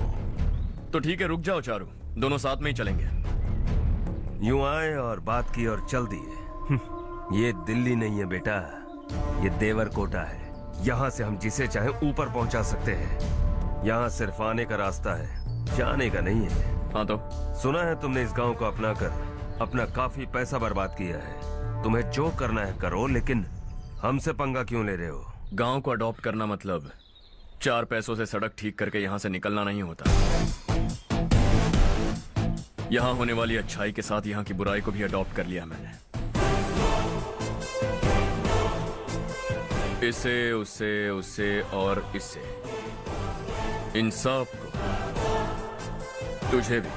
तो ठीक है, रुक जाओ चारू, दोनों साथ में ही चलेंगे। यूं आए और बात की और चल दिए। ये दिल्ली नहीं है बेटा, ये देवरकोटा है। यहाँ से हम जिसे चाहे ऊपर पहुंचा सकते हैं। यहाँ सिर्फ आने का रास्ता है, जाने का नहीं है। हाँ तो सुना है तुमने इस गांव को अपनाकर अपना काफी पैसा बर्बाद किया है। तुम्हें जो करना है करो, लेकिन हमसे पंगा क्यों ले रहे हो? गांव को अडॉप्ट करना मतलब 4 पैसों से सड़क ठीक करके यहाँ से निकलना नहीं होता। यहाँ होने वाली अच्छाई के साथ यहाँ की बुराई को भी अडॉप्ट कर लिया मैंने। इसे, उसे, उसे और इससे, इन सब को, तुझे भी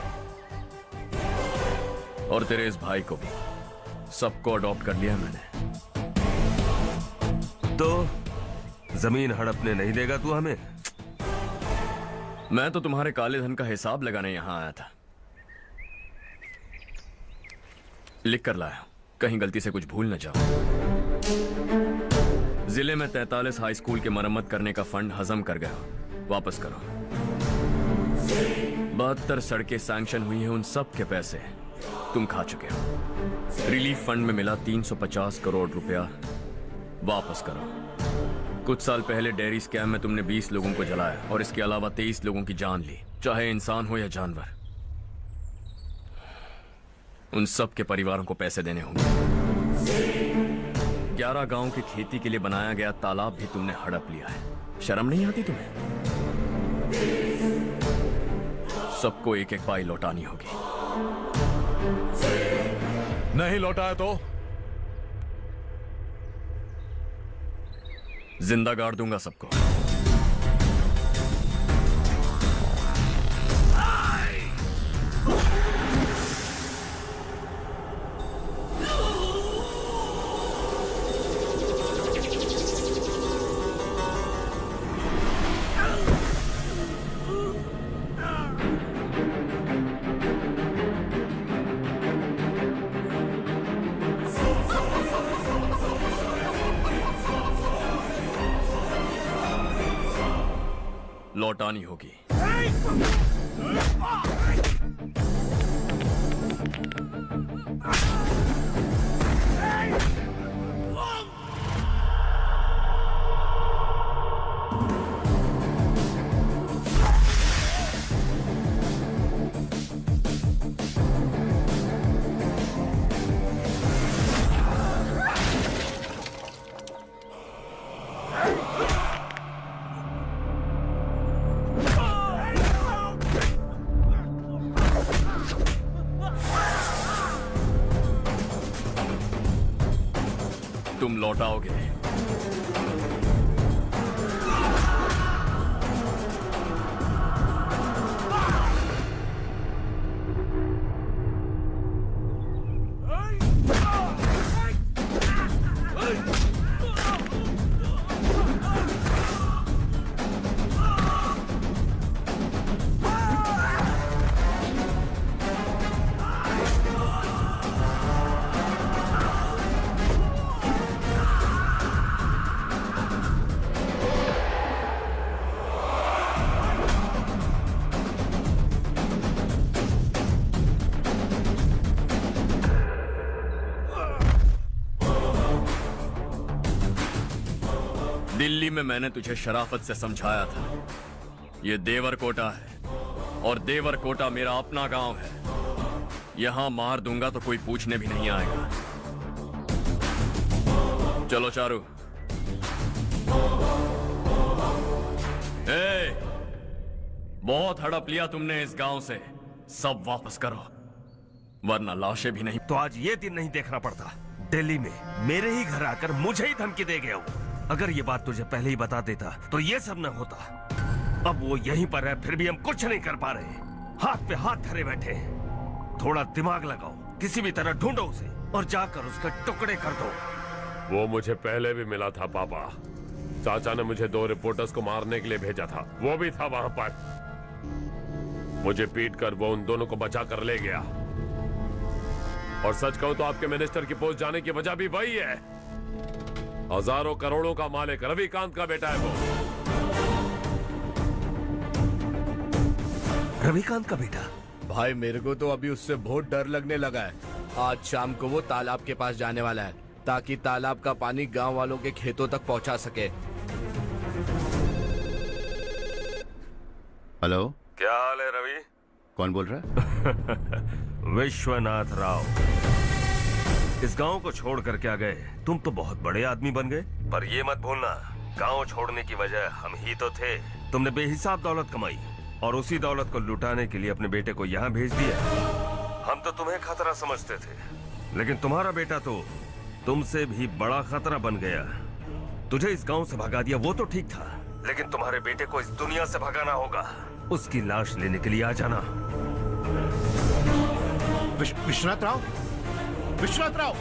और तेरे इस भाई को भी, सबको अडॉप्ट कर लिया मैंने। तो जमीन हड़पने नहीं देगा तू हमें? मैं तो तुम्हारे काले धन का हिसाब लगाने यहां आया था। लिख कर लाया, कहीं गलती से कुछ भूल न जाओ। जिले में 43 हाई स्कूल के मरम्मत करने का फंड हजम कर गया, वापस करो। 72 सड़कें सैंक्शन हुई हैं, उन सब के पैसे तुम खा चुके हो। रिलीफ फंड में मिला 350 करोड़ रुपया, वापस करो। कुछ साल पहले डेयरी स्कैम में तुमने 20 लोगों को जलाया और इसके अलावा 23 लोगों की जान ली, चाहे इंसान हो या जानवर। उन सब के परिवारों को पैसे देने होंगे। 11 गांव की खेती के लिए बनाया गया तालाब भी तुमने हड़प लिया है। शर्म नहीं आती तुम्हें? सबको एक एक पाई लौटानी होगी। नहीं लौटाया तो जिंदा गाड़ दूंगा सबको। लौटानी होगी। तुम लौटाओगे। दिल्ली में मैंने तुझे शराफत से समझाया था, ये देवरकोटा है और देवरकोटा मेरा अपना गांव है। यहां मार दूंगा तो कोई पूछने भी नहीं आएगा। चलो चारू। बहुत हड़प लिया तुमने इस गांव से, सब वापस करो वरना लाशें भी नहीं। तो आज ये दिन नहीं देखना पड़ता, दिल्ली में मेरे ही घर आकर मुझे ही धमकी दे गया वो। अगर ये बात तुझे पहले ही बता देता तो ये सब न होता। अब वो यहीं पर है, फिर भी हम कुछ नहीं कर पा रहे, हाथ पे हाथ धरे बैठे। थोड़ा दिमाग लगाओ, किसी भी तरह ढूंढो उसे और जाकर उसके टुकड़े कर दो। वो मुझे पहले भी मिला था पापा। चाचा ने मुझे 2 रिपोर्टर्स को मारने के लिए भेजा था, वो भी था वहां पर। मुझे पीट कर वो उन दोनों को बचा कर ले गया। और सच कहूं तो आपके मिनिस्टर की पोस्ट जाने की वजह भी वही है। हजारों करोड़ों का मालिक रविकांत का बेटा है वो। रविकांत का बेटा? भाई मेरे को तो अभी उससे बहुत डर लगने लगा है। आज शाम को वो तालाब के पास जाने वाला है ताकि तालाब का पानी गांव वालों के खेतों तक पहुंचा सके। हेलो, क्या हाल है रवि? कौन बोल रहा है? विश्वनाथ राव। इस गांव को छोड़ कर क्या गए? तुम तो बहुत बड़े आदमी बन गए, पर ये मत भूलना गांव छोड़ने की वजह हम ही तो थे। तुमने बेहिसाब दौलत कमाई और उसी दौलत को लुटाने के लिए अपने बेटे को यहाँ भेज दिया। हम तो तुम्हें खतरा समझते थे, लेकिन तुम्हारा बेटा तो तुमसे भी बड़ा खतरा बन गया। तुझे इस गांव से भगा दिया वो तो ठीक था, लेकिन तुम्हारे बेटे को इस दुनिया से भगाना होगा। उसकी लाश लेने के लिए आ जाना। विश्वनाथ राव, विश्वनाथ राव।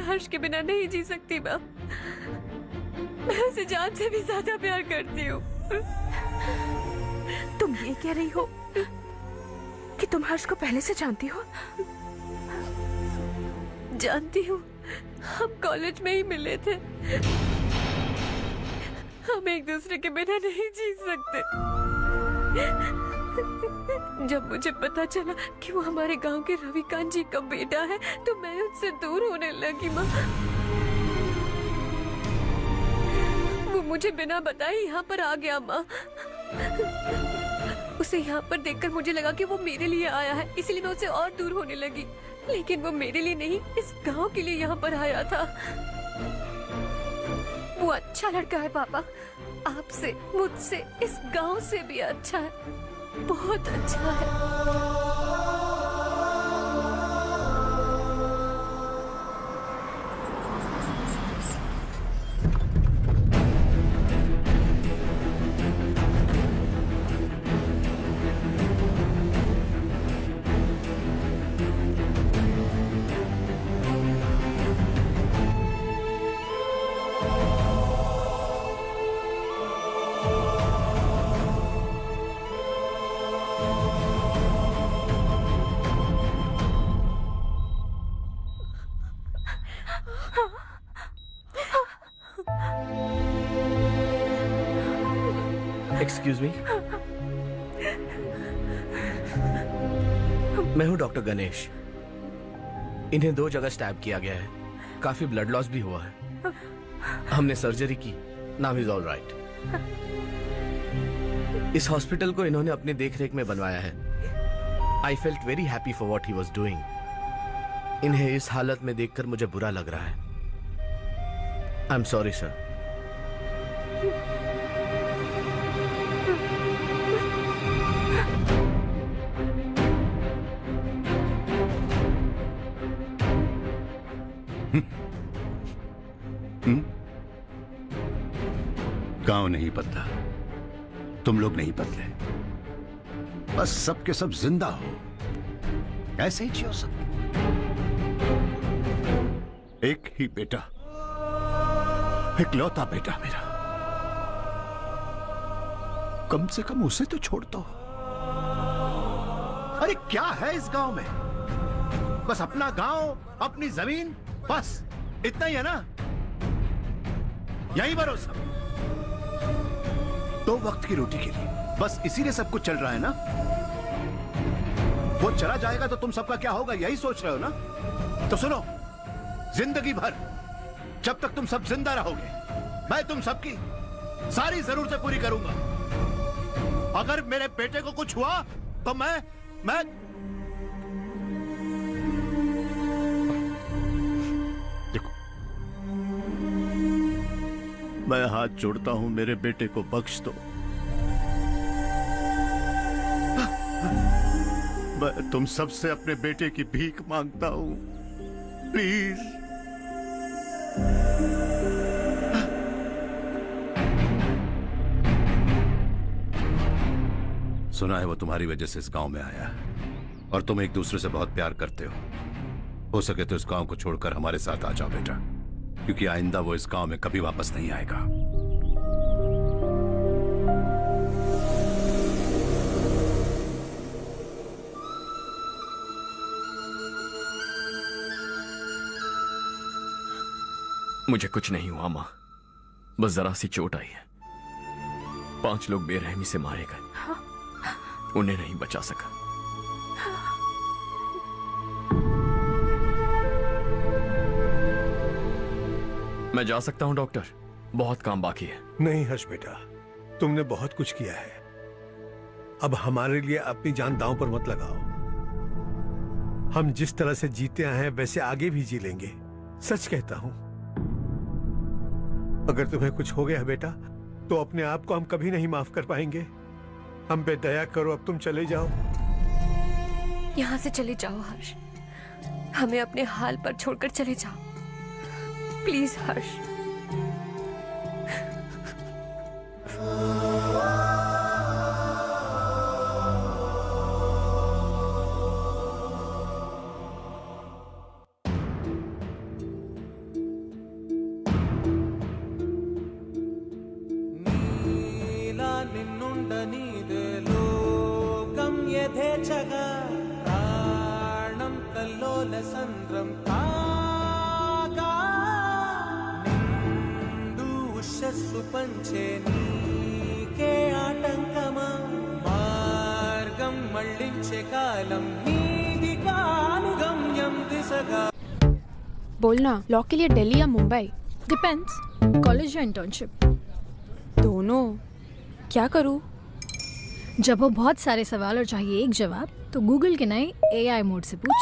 हर्ष के बिना नहीं जी सकती माँ। मैं उसे जान से भी ज्यादा प्यार करती हूँ। तुम ये कह रही हो कि तुम हर्ष को पहले से जानती हो? जानती हूँ, हम कॉलेज में ही मिले थे। हम एक दूसरे के बिना नहीं जी सकते। जब मुझे पता चला कि वो हमारे गांव के रविकांत जी का बेटा है तो मैं उससे दूर होने लगी माँ। वो मुझे बिना बताए यहाँ पर आ गया माँ। उसे यहाँ पर देखकर मुझे लगा कि वो मेरे लिए आया है, इसलिए मैं उससे और दूर होने लगी। लेकिन वो मेरे लिए नहीं, इस गांव के लिए यहाँ पर आया था। वो अच्छा लड़का है पापा, आपसे, मुझसे, इस गांव से भी अच्छा है, बहुत अच्छा है। एक्सक्यूज मी, मैं हूं डॉक्टर गणेश। इन्हें 2 जगह स्टैब किया गया है, काफी ब्लड लॉस भी हुआ है। हमने सर्जरी की, नाउ इज ऑल राइट। इस हॉस्पिटल को इन्होंने अपने देखरेख में बनवाया है। I felt very happy for what he was doing. इन्हें इस हालत में देखकर मुझे बुरा लग रहा है। I am sorry sir. गांव नहीं बदला, तुम लोग नहीं बदले, बस सबके सब जिंदा हो, ऐसे ही जियो सब। एक ही बेटा, इकलौता बेटा मेरा, कम से कम उसे तो छोड़ दो। अरे क्या है इस गांव में? बस अपना गांव, अपनी जमीन, बस इतना ही है ना? यही भरोसा, 2 वक्त की रोटी के लिए, बस इसीलिए सब कुछ चल रहा है ना? वो चला जाएगा तो तुम सबका क्या होगा, यही सोच रहे हो ना? तो सुनो, जिंदगी भर जब तक तुम सब जिंदा रहोगे, मैं तुम सबकी सारी जरूरतें पूरी करूंगा। अगर मेरे बेटे को कुछ हुआ तो मैं देखो, मैं हाथ जोड़ता हूं, मेरे बेटे को बख्श दो। मैं तुम सबसे अपने बेटे की भीख मांगता हूं, प्लीज। सुना है वो तुम्हारी वजह से इस गांव में आया है और तुम एक दूसरे से बहुत प्यार करते हो सके तो इस गांव को छोड़कर हमारे साथ आ जाओ बेटा, क्योंकि आइंदा वो इस गांव में कभी वापस नहीं आएगा। मुझे कुछ नहीं हुआ माँ, बस जरा सी चोट आई है। 5 लोग बेरहमी से मारे गए, उन्हें नहीं बचा सका। मैं जा सकता हूं डॉक्टर, बहुत काम बाकी है। नहीं हर्ष बेटा, तुमने बहुत कुछ किया है, अब हमारे लिए अपनी जान दांव पर मत लगाओ। हम जिस तरह से जीते आए हैं वैसे आगे भी जी लेंगे, सच कहता हूं। अगर तुम्हें कुछ हो गया बेटा तो अपने आप को हम कभी नहीं माफ कर पाएंगे। हम पे दया करो, अब तुम चले जाओ। यहाँ से चले जाओ हर्ष, हमें अपने हाल पर छोड़कर चले जाओ, प्लीज हर्ष। పంచే నీకే ఆటంకమా మార్గం మళ్ళించే కాలం నీది కాను గమ్యం దిశగా बोलना लॉ के लिए दिल्ली या मुंबई? डिपेंड्स, कॉलेज या इंटर्नशिप, दोनों। क्या करूँ? जब वो बहुत सारे सवाल और चाहिए एक जवाब, तो गूगल के नए AI मोड से पूछ।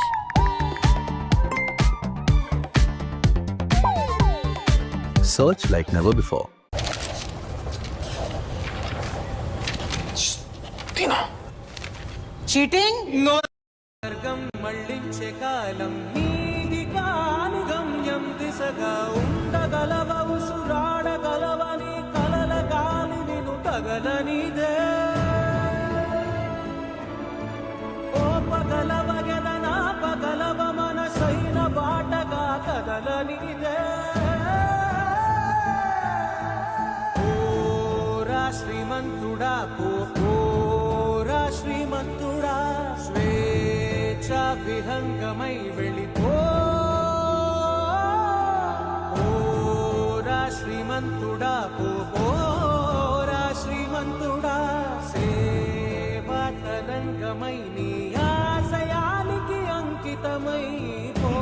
Search like never before. Cheating నో మార్గం మళ్ళించే కాలం నీది కాను గమ్యం దిశగా ఉండగలవ ఉసురాడగలవని కలల గాలి నిన్ను తగలనిదే ఓపగలవ గదనా పగలవ మనసైన బాటగా కదలనిదే ఓరా శ్రీమంతుడా పోరా శ్రీమంతుడా స్వేచ్ఛ విహంగమై వెళ్ళిపో ఓరా శ్రీమంతుడా పోరా శ్రీమంతుడా సేవా తరంగమై నీ ఆశయానికి అంకితమై పో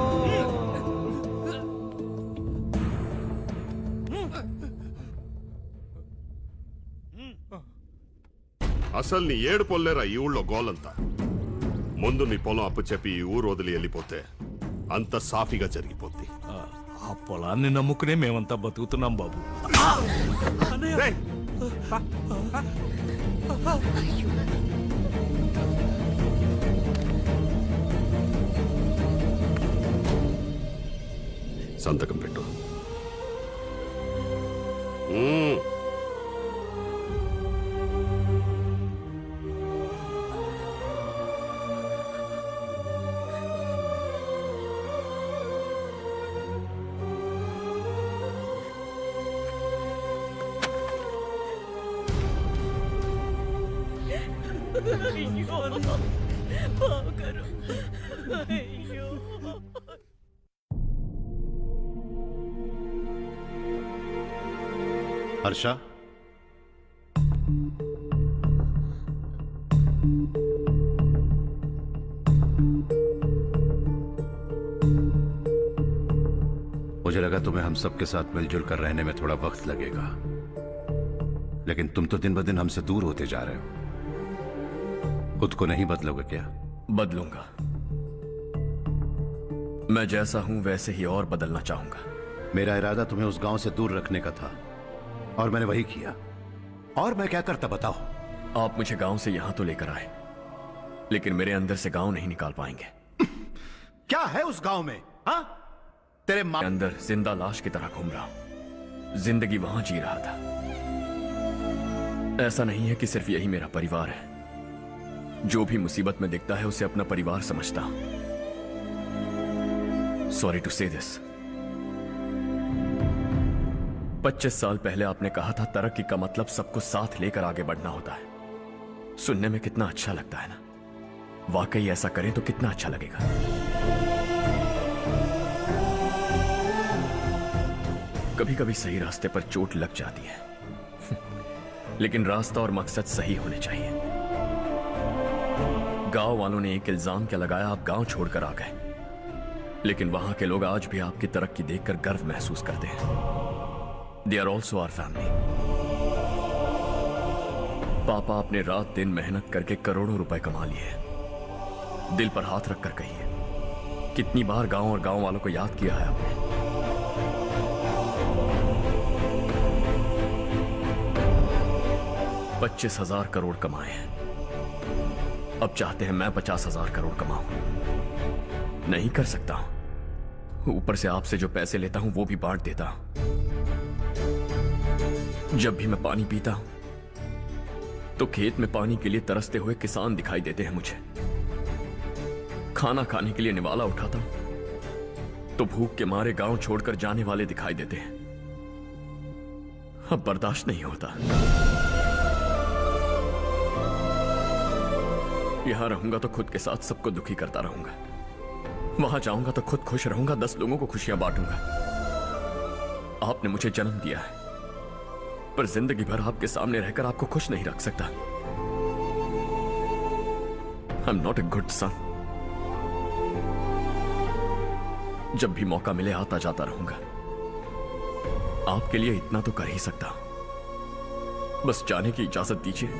అసలు నీ ఏడు పొల్లేరా ఈ ఊళ్ళో గోలంతా. ముందు నీ పొలం అప్పు చెప్పి ఈ ఊరు వదిలి వెళ్ళిపోతే అంత సాఫీగా జరిగిపోద్ది. ఆ పొలాన్ని నమ్ముకునే మేమంతా బతుకుతున్నాం బాబు. రేయ్, సంతకం పెట్టు. हर्षा, मुझे लगा तुम्हें हम सबके साथ मिलजुल कर रहने में थोड़ा वक्त लगेगा, लेकिन तुम तो दिन ब दिन हमसे दूर होते जा रहे हो. खुद को नहीं बदलोगे क्या? बदलूंगा. मैं जैसा हूं वैसे ही और बदलना चाहूंगा. मेरा इरादा तुम्हें उस गांव से दूर रखने का था और मैंने वही किया. और मैं क्या करता बताओ? आप मुझे गांव से यहां तो लेकर आए, लेकिन मेरे अंदर से गांव नहीं निकाल पाएंगे. क्या है उस गांव में? हाँ, तेरे मां अंदर जिंदा लाश की तरह घूम रहा हूं. जिंदगी वहां जी रहा था. ऐसा नहीं है कि सिर्फ यही मेरा परिवार है. जो भी मुसीबत में दिखता है उसे अपना परिवार समझता. सॉरी टू से दिस. 25 साल पहले आपने कहा था तरक्की का मतलब सबको साथ लेकर आगे बढ़ना होता है. सुनने में कितना अच्छा लगता है ना. वाकई ऐसा करें तो कितना अच्छा लगेगा. कभी कभी सही रास्ते पर चोट लग जाती है, लेकिन रास्ता और मकसद सही होने चाहिए. गांव वालों ने एक इल्जाम क्या लगाया, आप गांव छोड़कर आ गए, लेकिन वहां के लोग आज भी आपकी तरक्की देखकर गर्व महसूस करते हैं. They are also our family. पापा आपने रात दिन मेहनत करके करोड़ों रुपए कमा लिए. दिल पर हाथ रखकर कहिए, कितनी बार गांव और गांव वालों को याद किया है आपने? 25,000 करोड़ कमाए हैं. अब चाहते हैं मैं 50,000 करोड़ कमाऊं. नहीं कर सकता हूं. ऊपर से आपसे जो पैसे लेता हूं वो भी बांट देता हूं. जब भी मैं पानी पीता हूं तो खेत में पानी के लिए तरसते हुए किसान दिखाई देते हैं मुझे. खाना खाने के लिए निवाला उठाता हूं तो भूख के मारे गांव छोड़कर जाने वाले दिखाई देते हैं. अब बर्दाश्त नहीं होता. यहां रहूंगा तो खुद के साथ सबको दुखी करता रहूंगा. वहां जाऊंगा तो खुद खुश रहूंगा, 10 लोगों को खुशियां बांटूंगा. आपने मुझे जन्म दिया है, पर जिंदगी भर आपके सामने रहकर आपको खुश नहीं रख सकता. I am not a good son. जब भी मौका मिले आता जाता रहूंगा. आपके लिए इतना तो कर ही सकता. बस जाने की इजाजत दीजिए.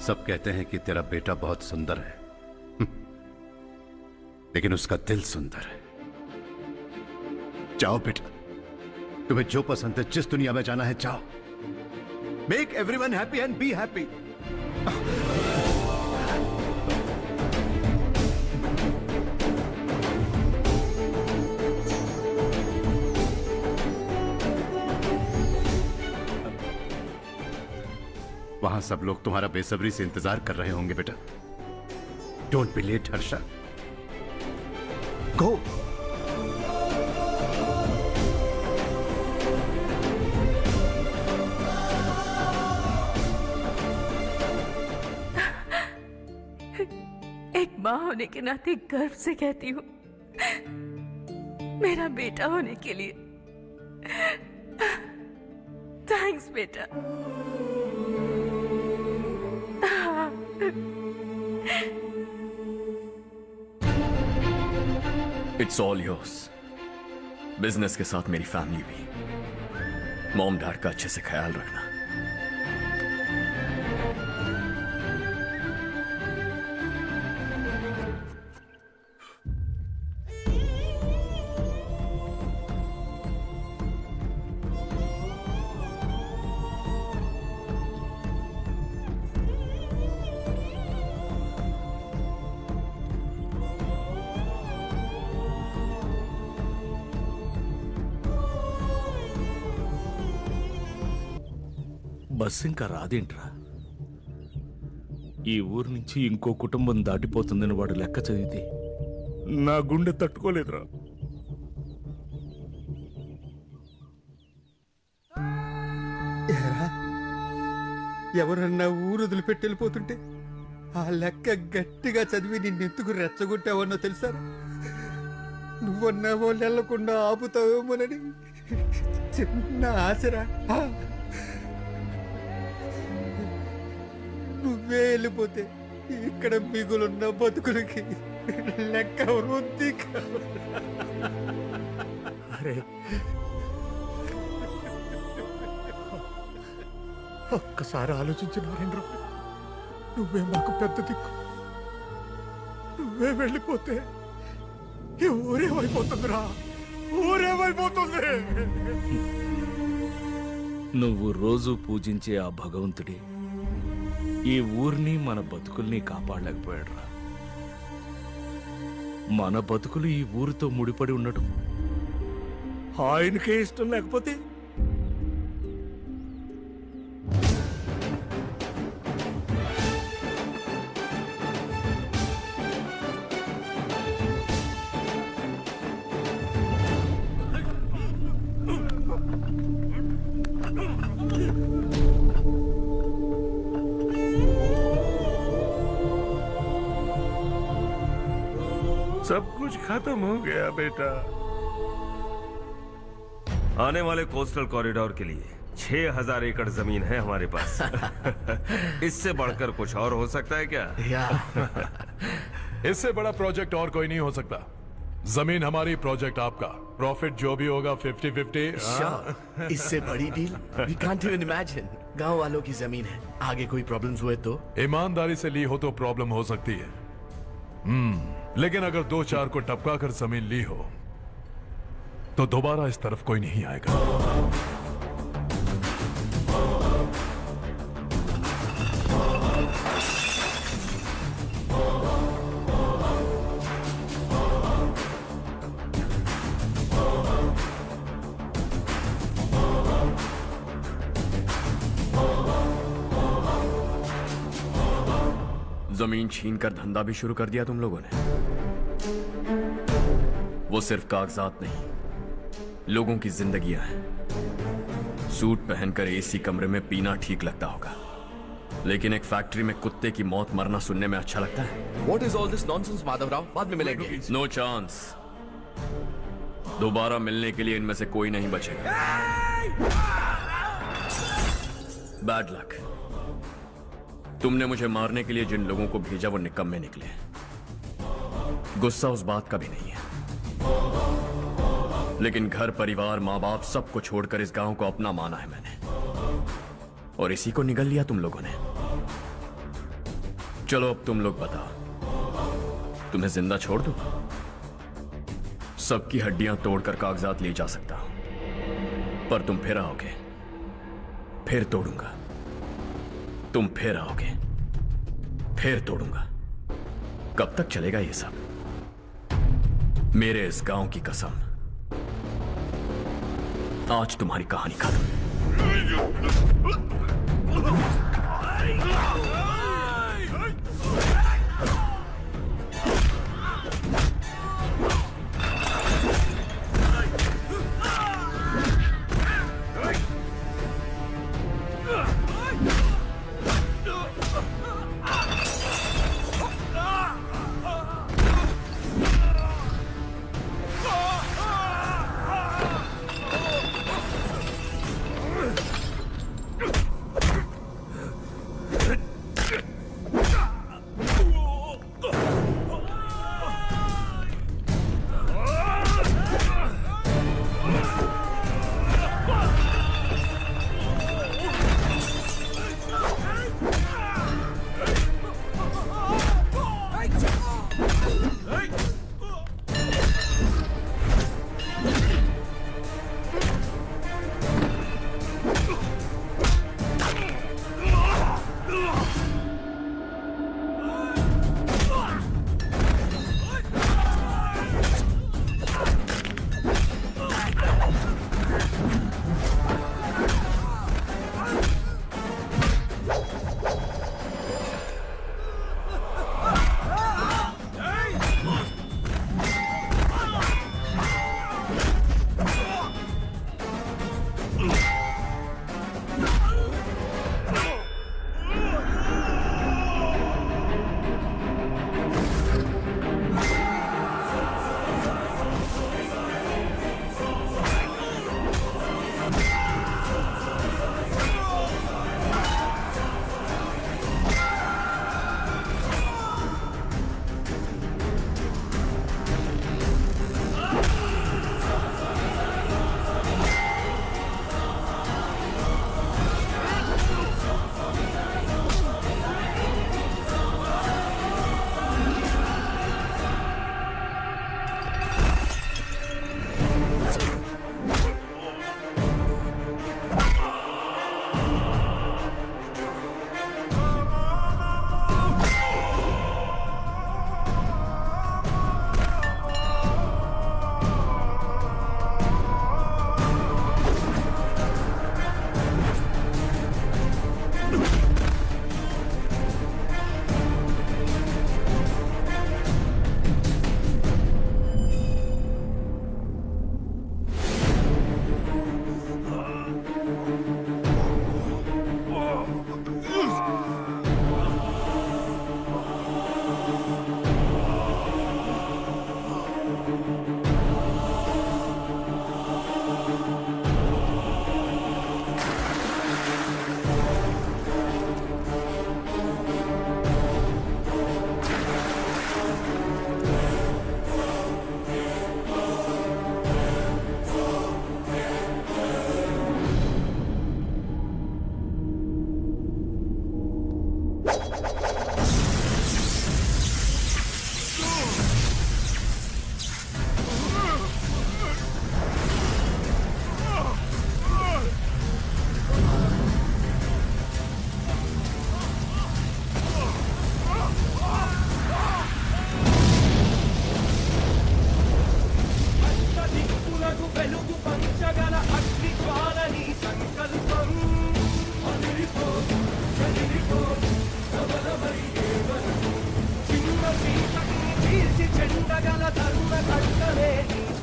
सब कहते हैं कि तेरा बेटा बहुत सुंदर है, लेकिन उसका दिल सुंदर है. जाओ बेटा, तुम्हें जो पसंद है, जिस दुनिया में जाना है जाओ. Make everyone happy and be happy. वहां सब लोग तुम्हारा बेसब्री से इंतजार कर रहे होंगे बेटा. Don't be late Harsha. Go. एक माँ होने के नाते गर्व से कहती हूँ, मेरा बेटा होने के लिए थैंक्स बेटा. It's all yours. बिजनेस के साथ मेरी फैमिली भी। मॉम डैड का अच्छे से ख्याल रखना। బస్సు ఇంకా రాదేంట్రా? ఈ ఊరు నుంచి ఇంకో కుటుంబం దాటిపోతుందని వాడు లెక్క చదివితే నా గుండె తట్టుకోలేదురా. ఎవరన్నా ఊరు వదిలిపెట్టి వెళ్ళిపోతుంటే ఆ లెక్క గట్టిగా చదివి నిన్నెత్తుకు రెచ్చగొట్టావన్నో తెలుసా? నువ్వన్నా వాళ్ళు వెళ్లకుండా ఆపుతావేమోనని చిన్న ఆశరా. నువ్వే వెళ్ళిపోతే ఇక్కడ మిగులున్న బతుకులకి లెక్క వృద్ధి. అరే ఒక్కసారి ఆలోచించిన నరేంద్ర, నువ్వే మాకు పెద్ద దిక్కు. నువ్వే వెళ్ళిపోతే ఈ ఊరేమైపోతుందిరా, ఊరేమైపోతుంది. నువ్వు రోజు పూజించే ఆ భగవంతుడి ఈ ఊరిని మన బతుకుల్ని కాపాడలేకపోయాడురా. మన బతుకులు ఈ ఊరితో ముడిపడి ఉండటం ఆయనకే ఇష్టం లేకపోతే सब कुछ खत्म हो गया बेटा। आने वाले कोस्टल कॉरिडोर के लिए 6000 एकड़ जमीन है हमारे पास। इससे बढ़कर कुछ और हो सकता है क्या? इससे बड़ा प्रोजेक्ट और कोई नहीं हो सकता। जमीन हमारी, प्रोजेक्ट आपका। प्रॉफिट जो भी होगा 50-50। इससे बड़ी deal we can't even imagine. गांव वालों की जमीन है, आगे कोई प्रॉब्लम्स हुए तो? ईमानदारी से ली हो तो प्रॉब्लम हो सकती है, लेकिन अगर 2-4 को टपका कर जमीन ली हो तो दोबारा इस तरफ कोई नहीं आएगा। जमीन छीन कर धंधा भी शुरू कर दिया तुम लोगों ने। वो सिर्फ कागजात नहीं, लोगों की जिंदगियां हैं। सूट पहनकर एसी कमरे में पीना ठीक लगता होगा, लेकिन एक फैक्ट्री में कुत्ते की मौत मरना सुनने में अच्छा लगता है। What is all this nonsense, Madhavrao? बाद में मिलेंगे। No chance. दोबारा मिलने के लिए इनमें से कोई नहीं बचेगा। Bad luck. तुमने मुझे मारने के लिए जिन लोगों को भेजा वो निकम्मे निकले। गुस्सा उस बात का भी नहीं है, लेकिन घर परिवार माँ बाप सबको छोड़कर इस गांव को अपना माना है मैंने, और इसी को निगल लिया तुम लोगों ने। चलो अब तुम लोग बताओ, तुम्हें जिंदा छोड़ दूं? सबकी हड्डियां तोड़कर कागजात ले जा सकता हूं, पर तुम फिर आओगे, फिर तोड़ूंगा। तुम फिर आओगे, फिर तोड़ूंगा। कब तक चलेगा ये सब? मेरे इस गांव की कसम, आज तुम्हारी कहानी खत्म।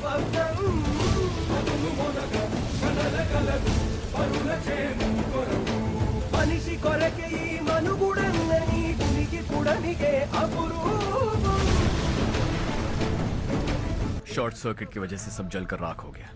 అబద్ధం అదును మొనగ కలగలదు పరుల చేము కొరకు మనిషి కొరకే ఈ మనుగుడన్నని గునికి కుడనిగే అపురూపం शॉर्ट सर्किट की वजह से सब जलकर राख हो गया।